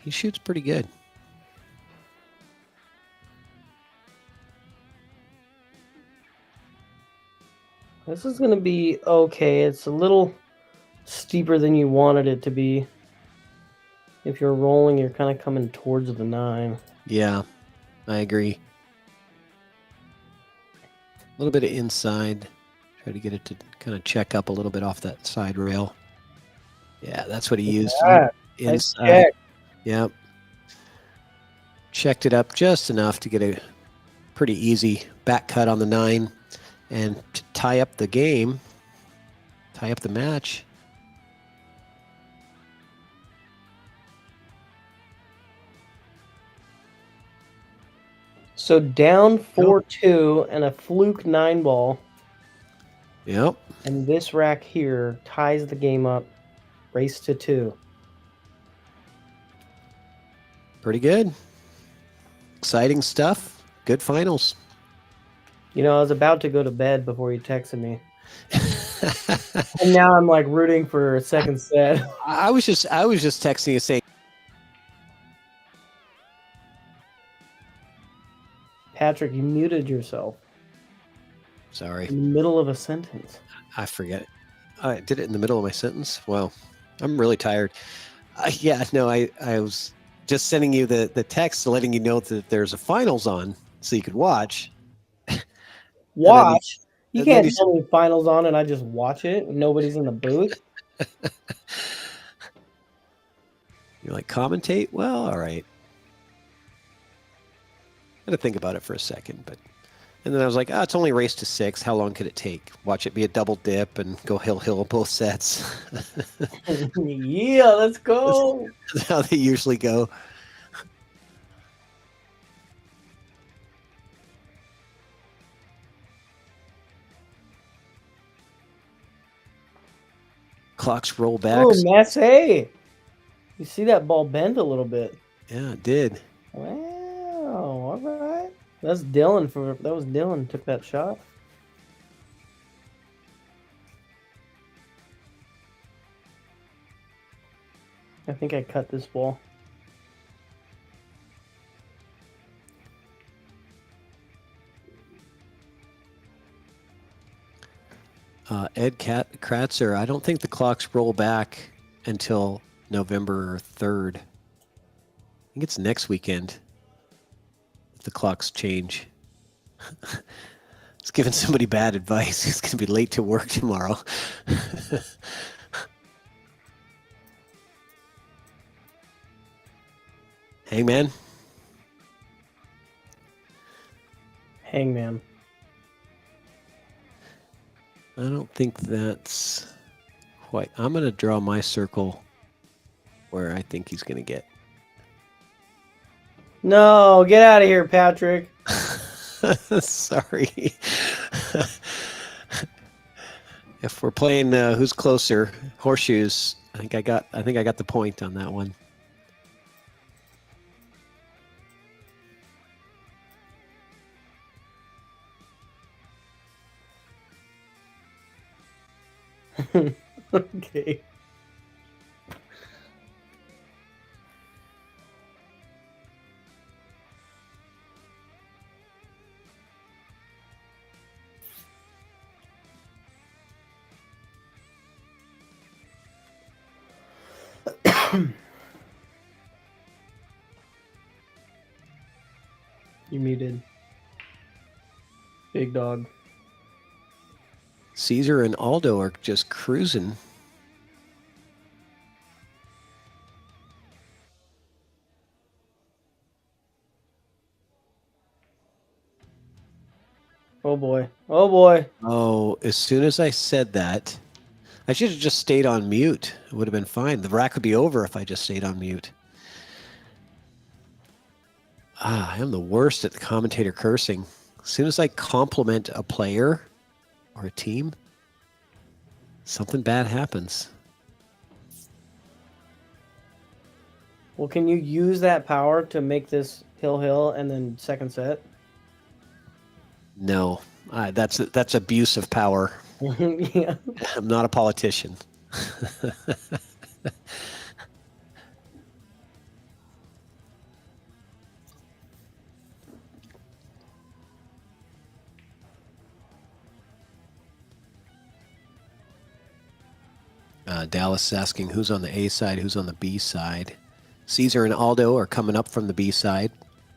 He shoots pretty good. This is going to be okay. It's a little steeper than you wanted it to be. If you're rolling, you're kind of coming towards the 9. Yeah, I agree. A little bit of inside. Try to get it to kind of check up a little bit off that side rail. Yeah, that's what he used. Inside. Nice. Yep. Checked it up just enough to get a pretty easy back cut on the 9 and to tie up the game, tie up the match. So down 4-2 and a fluke 9 ball. Yep. And this rack here ties the game up. Race to 2. Pretty good. Exciting stuff. Good finals. You know, I was about to go to bed before you texted me. And now I'm like rooting for a second set. I was just texting you saying, Patrick, you muted yourself. Sorry. In the middle of a sentence. I forget. I did it in the middle of my sentence. Well, I'm really tired. I was just sending you the text letting you know that there's a finals on so you could watch. Watch? You can't tell me finals on and I just watch it. Nobody's in the booth. You're like, commentate? Well, all right. I had to think about it for a second, but and then I was like, it's only a race to 6. How long could it take? Watch it be a double dip and go hill both sets. Yeah, let's go. That's how they usually go. Clocks roll back. Oh, Massey. You see that ball bend a little bit. Yeah, it did. Wow. All right. That was Dylan took that shot. I think I cut this ball. Ed Kratzer, I don't think the clocks roll back until November 3rd. I think it's next weekend if the clocks change. It's giving somebody bad advice. He's going to be late to work tomorrow. Hangman? Hangman. I don't think that's quite. I'm going to draw my circle where I think he's going to get. No, get out of here, Patrick. Sorry. If we're playing who's closer, horseshoes, I think I got the point on that one. Okay. You muted. Big dog. CESAR and ALDO are just cruising. Oh boy. Oh boy. Oh, as soon as I said that, I should have just stayed on mute. It would have been fine. The rack would be over if I just stayed on mute. I am the worst at the commentator cursing. As soon as I compliment a player or a team, something bad happens. Well, can you use that power to make this hill and then second set? No, that's abuse of power. Yeah. I'm not a politician. Dallas is asking who's on the A side, who's on the B side. CESAR and ALDO are coming up from the B side.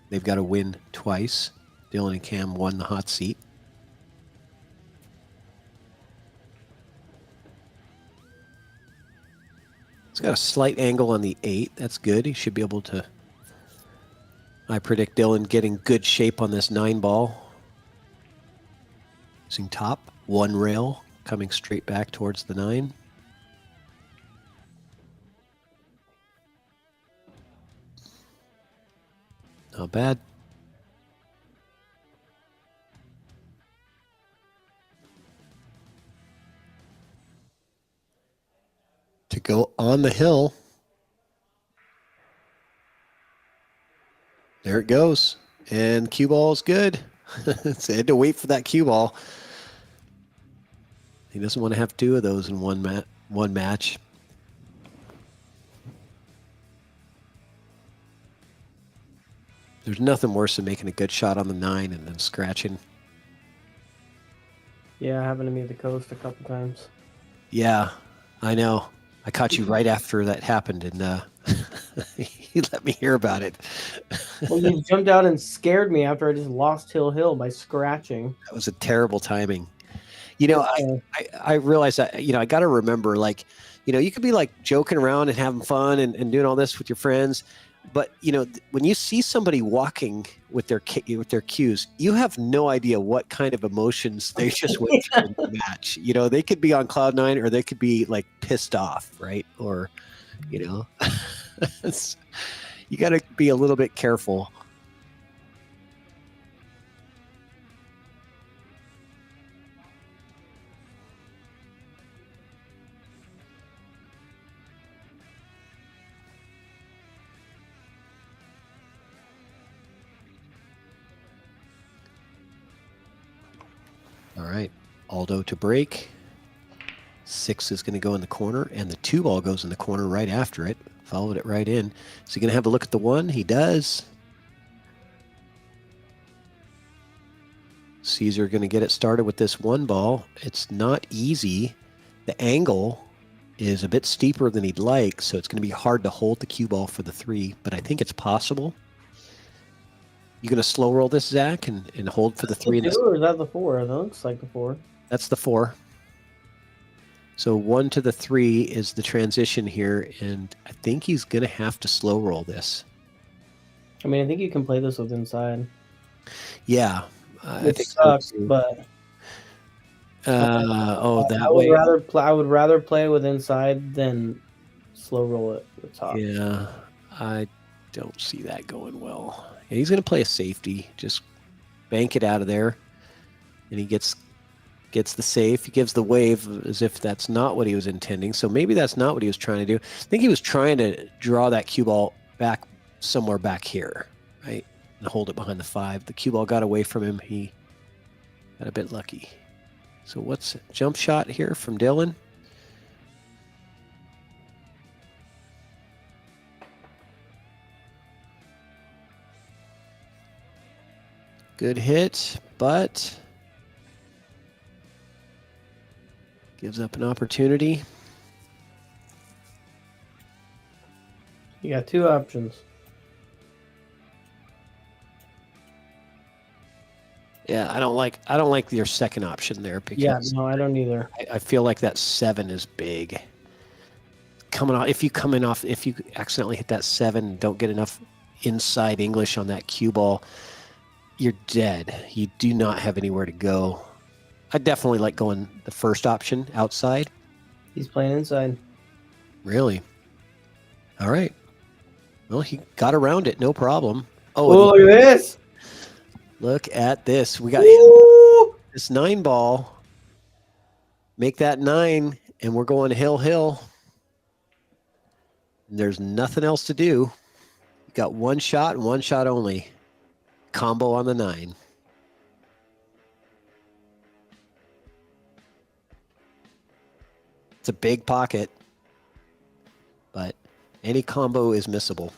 They've got to win twice. Dylan and Cam won the hot seat. It's got a slight angle on the 8. That's good. He should be able to. I predict Dylan getting good shape on this 9 ball. Using top, 1 rail, coming straight back towards the 9. Not bad. To go on the hill. There it goes. And cue ball is good. So I had to wait for that cue ball. He doesn't want to have 2 of those in one match. There's nothing worse than making a good shot on the 9 and then scratching. Yeah, happened to me at the coast a couple times. Yeah, I know. I caught you right after that happened, and you let me hear about it. Well, you jumped out and scared me after I just lost hill by scratching. That was a terrible timing. You know, I realize that, you know, I got to remember, like, you know, you could be like joking around and having fun and doing all this with your friends. But, you know, when you see somebody walking with their cues, you have no idea what kind of emotions they just went through in the match. You know, they could be on cloud nine or they could be like pissed off, right? Or, you know, you got to be a little bit careful. All right, Aldo to break. 6 is going to go in the corner, and the 2 ball goes in the corner right after it. Followed it right in. Is he going to have a look at the 1? He does. CESAR going to get it started with this 1 ball. It's not easy. The angle is a bit steeper than he'd like, so it's going to be hard to hold the cue ball for the 3, but I think it's possible. You going to slow roll this, Zach, and hold for the 3? Or is that the 4? That looks like the 4. That's the 4. So 1 to the 3 is the transition here, and I think he's going to have to slow roll this. I mean, I think you can play this with inside. Yeah. I think sucks, so but that way. I would rather play with inside than slow roll it at the top. Yeah, I don't see that going well. Yeah, he's going to play a safety, just bank it out of there, and he gets the safe. He gives the wave as if that's not what he was intending. So maybe that's not what he was trying to do. I think he was trying to draw that cue ball back somewhere back here, right, and hold it behind the 5. The cue ball got away from him. He got a bit lucky. So what's a jump shot here from Dylan? Good hit, but gives up an opportunity. You got 2 options. Yeah, I don't like your second option there because no, I don't either. I feel like that 7 is big. Coming off, if you accidentally hit that 7 and don't get enough inside English on that cue ball, you're dead. You do not have anywhere to go. I definitely like going the first option outside. He's playing inside. Really? All right. Well, he got around it, no problem. Oh, look at this. Look at this. We got this 9 ball. Make that 9, and we're going hill. And there's nothing else to do. You got 1 shot and 1 shot only. Combo on the 9. It's a big pocket, but any combo is missable.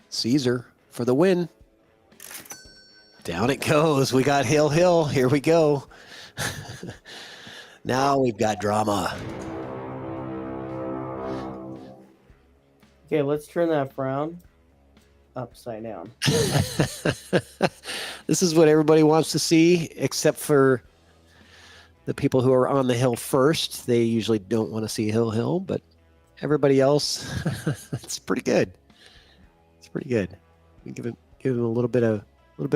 CESAR for the win. Down it goes. We got hill. Here we go. Now we've got drama. Okay, let's turn that frown upside down. This is what everybody wants to see, except for the people who are on the hill first. They usually don't want to see hill, but everybody else, it's pretty good. It's pretty good. We give him a little bit of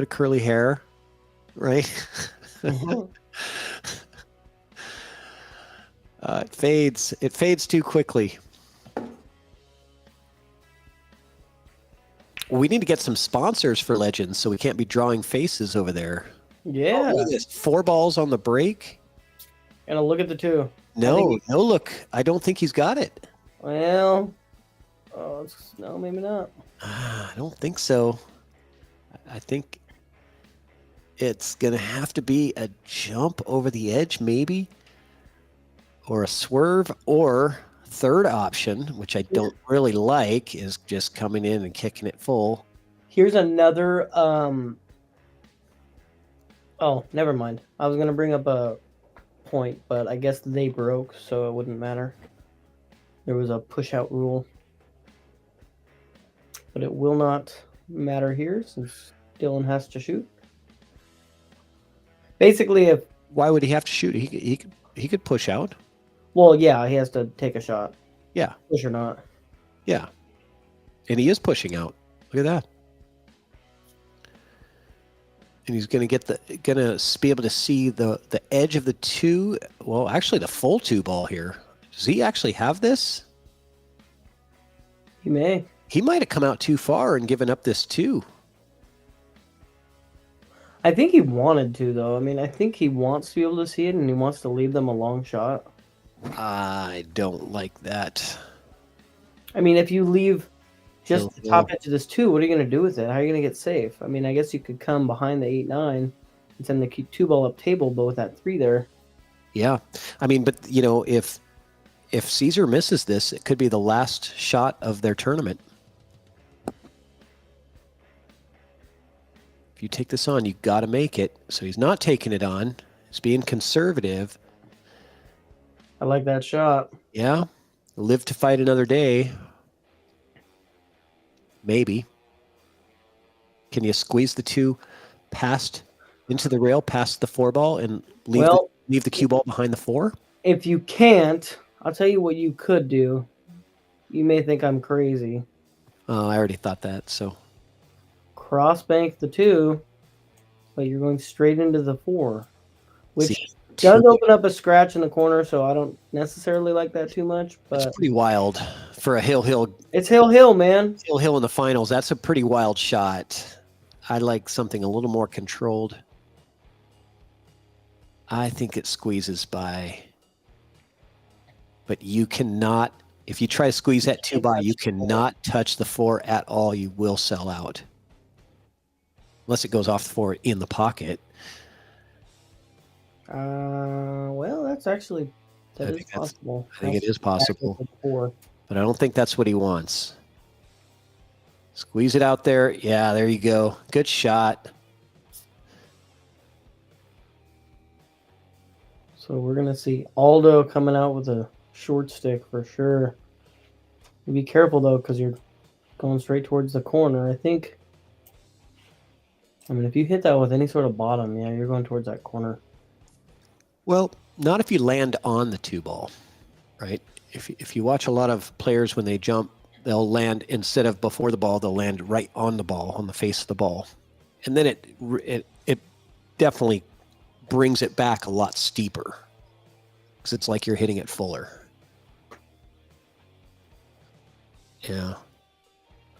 curly hair, right? Mm-hmm. It fades too quickly. We need to get some sponsors for Legends, so we can't be drawing faces over there. Yeah. Oh, look at this. 4 balls on the break. And a look at the 2. No look. I don't think he's got it. Well, no, maybe not. I don't think so. I think it's going to have to be a jump over the edge, maybe, or a swerve, or third option, which I don't really like, is just coming in and kicking it full. Here's another. Oh, never mind. I was going to bring up point, but I guess they broke, so it wouldn't matter. There was a push-out rule. But it will not matter here since Dylan has to shoot. Basically, if... Why would he have to shoot? He could push out. Well, yeah, he has to take a shot. Yeah. Push or not. Yeah. And he is pushing out. Look at that. And he's going to be able to see the edge of the 2. Well, actually, the full 2 ball here. Does he actually have this? He may. He might have come out too far and given up this 2. I think he wanted to, though. I mean, I think he wants to be able to see it, and he wants to leave them a long shot. I don't like that. I mean, if you leave just the top edge of this 2, what are you going to do with it? How are you going to get safe? I mean, I guess you could come behind the 8-9 and send the 2 ball up table, but with that 3 there. Yeah. I mean, but, you know, if CESAR misses this, it could be the last shot of their tournament. If you take this on, you got to make it. So he's not taking it on. He's being conservative. I like that shot. Yeah. Live to fight another day. Maybe. Can you squeeze the 2 past into the rail, past the 4 ball, and leave the cue ball behind the 4? If you can't, I'll tell you what you could do. You may think I'm crazy. Oh, I already thought that, so. Cross bank the 2, but you're going straight into the 4, which does open up a scratch in the corner, so I don't necessarily like that too much. But it's pretty wild for a hill. It's hill, man. Hill in the finals. That's a pretty wild shot. I like something a little more controlled. I think it squeezes by. But you cannot, if you try to squeeze that 2 by, you cannot touch the 4 at all. You will sell out. Unless it goes off the 4 in the pocket. Well, that's actually, that is possible. I think it is possible. But I don't think that's what he wants. Squeeze it out there. Yeah, there you go. Good shot. So we're going to see Aldo coming out with a short stick for sure. Be careful, though, because you're going straight towards the corner. I mean, if you hit that with any sort of bottom, yeah, you're going towards that corner. Well, not if you land on the 2 ball, right? If you watch a lot of players when they jump, they'll land instead of before the ball, they'll land right on the ball, on the face of the ball. And then it definitely brings it back a lot steeper because it's like you're hitting it fuller. Yeah.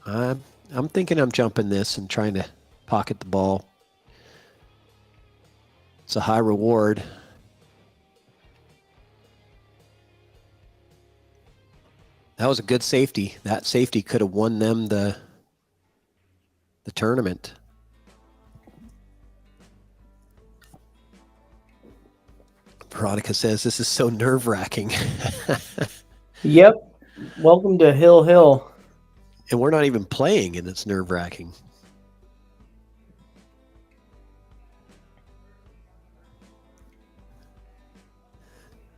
I'm thinking I'm jumping this and trying to pocket the ball. It's a high reward. That was a good safety. That safety could have won them the tournament. Veronica says this is so nerve-wracking. Yep. Welcome to Hill. And we're not even playing, and it's nerve-wracking.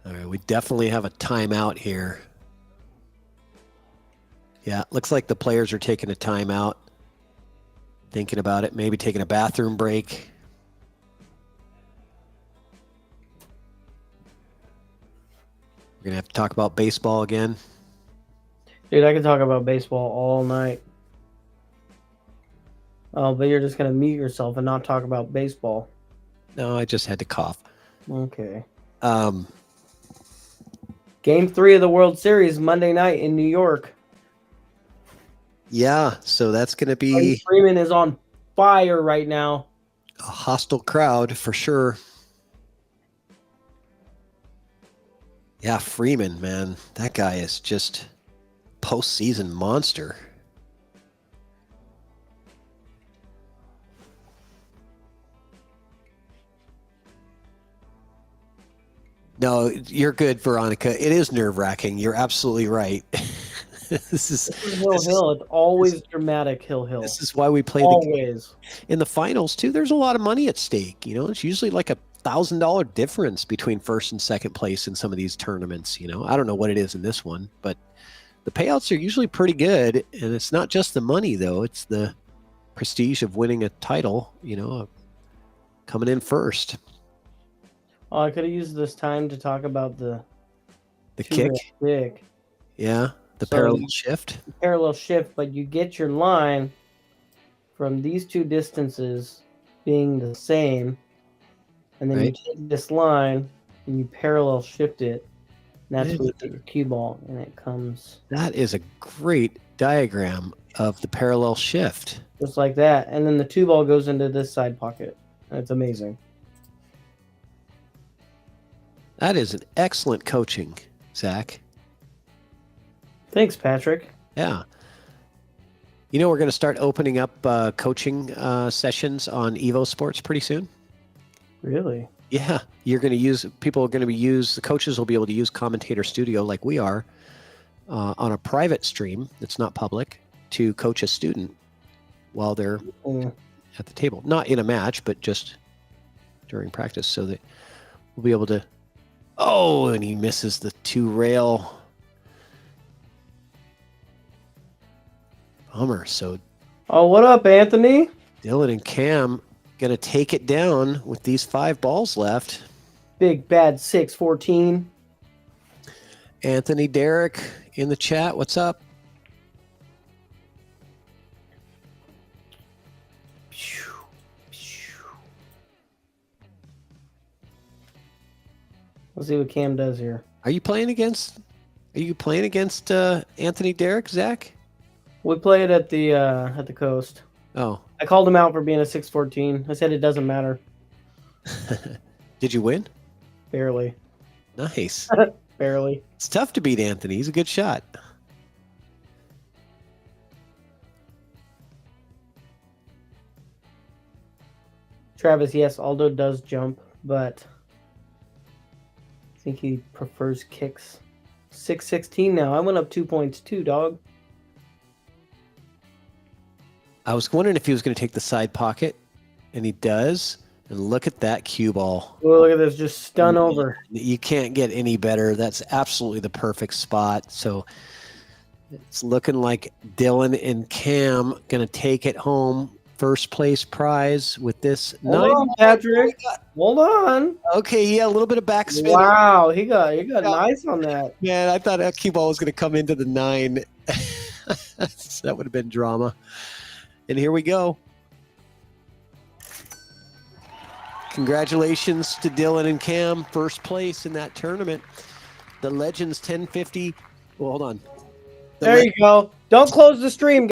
All right, we definitely have a timeout here. Yeah, looks like the players are taking a timeout, thinking about it, maybe taking a bathroom break. We're going to have to talk about baseball again. Dude, I could talk about baseball all night. Oh, but you're just going to mute yourself and not talk about baseball. No, I just had to cough. Okay. Game 3 of the World Series, Monday night in New York. Yeah, so that's going to be... Freeman is on fire right now. A hostile crowd, for sure. Yeah, Freeman, man. That guy is just postseason monster. No, you're good, Veronica. It is nerve-wracking. You're absolutely right. This is Hill. It's always dramatic, Hill. This is why we play always. In the finals, too, there's a lot of money at stake. You know, it's usually like a $1,000 difference between first and second place in some of these tournaments. You know, I don't know what it is in this one, but the payouts are usually pretty good. And it's not just the money, though. It's the prestige of winning a title, you know, coming in first. Oh, I could have used this time to talk about the kick. kick. Yeah, the So parallel shift. Parallel shift, but you get your line from these two distances being the same, and then you take this line and you parallel shift it. And that's where you get your cue ball, and it comes. That is a great diagram of the parallel shift. Just like that, and then the two ball goes into this side pocket. That's amazing. That is an excellent coaching, Zach. Thanks, Patrick. Yeah. You know, we're going to start opening up coaching sessions on EvoSports pretty soon. Really? Yeah. You're going to use, the coaches will be able to use Commentator Studio like we are on a private stream that's not public to coach a student while they're at the table. Not in a match, but just during practice, so that we'll be able to. Oh, and he misses the 2-rail. Bummer. So, oh, what up, Anthony? Dylan and Cam gonna take it down with these 5 balls left. Big bad 6-14. Anthony Derrick in the chat. What's up? Let's see what Cam does here. Are you playing against Anthony Derrick, Zach? We played at the coast. Oh. I called him out for being a 6-14. I said it doesn't matter. Did you win? Barely. Nice. Barely. It's tough to beat Anthony. He's a good shot. Travis, yes, Aldo does jump, but I think he prefers kicks. 6-16 now. I went up 2 points too, dog. I was wondering if he was going to take the side pocket, and he does. And look at that cue ball. Oh, look at this, just stun over. You can't get any better. That's absolutely the perfect spot. So it's looking like Dylan and Cam going to take it home. First place prize with this. Hold on, Patrick. Hold on. Okay, yeah, a little bit of backspin. Wow, he got nice on that. Man, I thought that cue ball was going to come into the 9. That would have been drama. And here we go. Congratulations to Dylan and Cam, first place in that tournament. The Legends 1050. Well, hold on. There you go. Don't close the stream.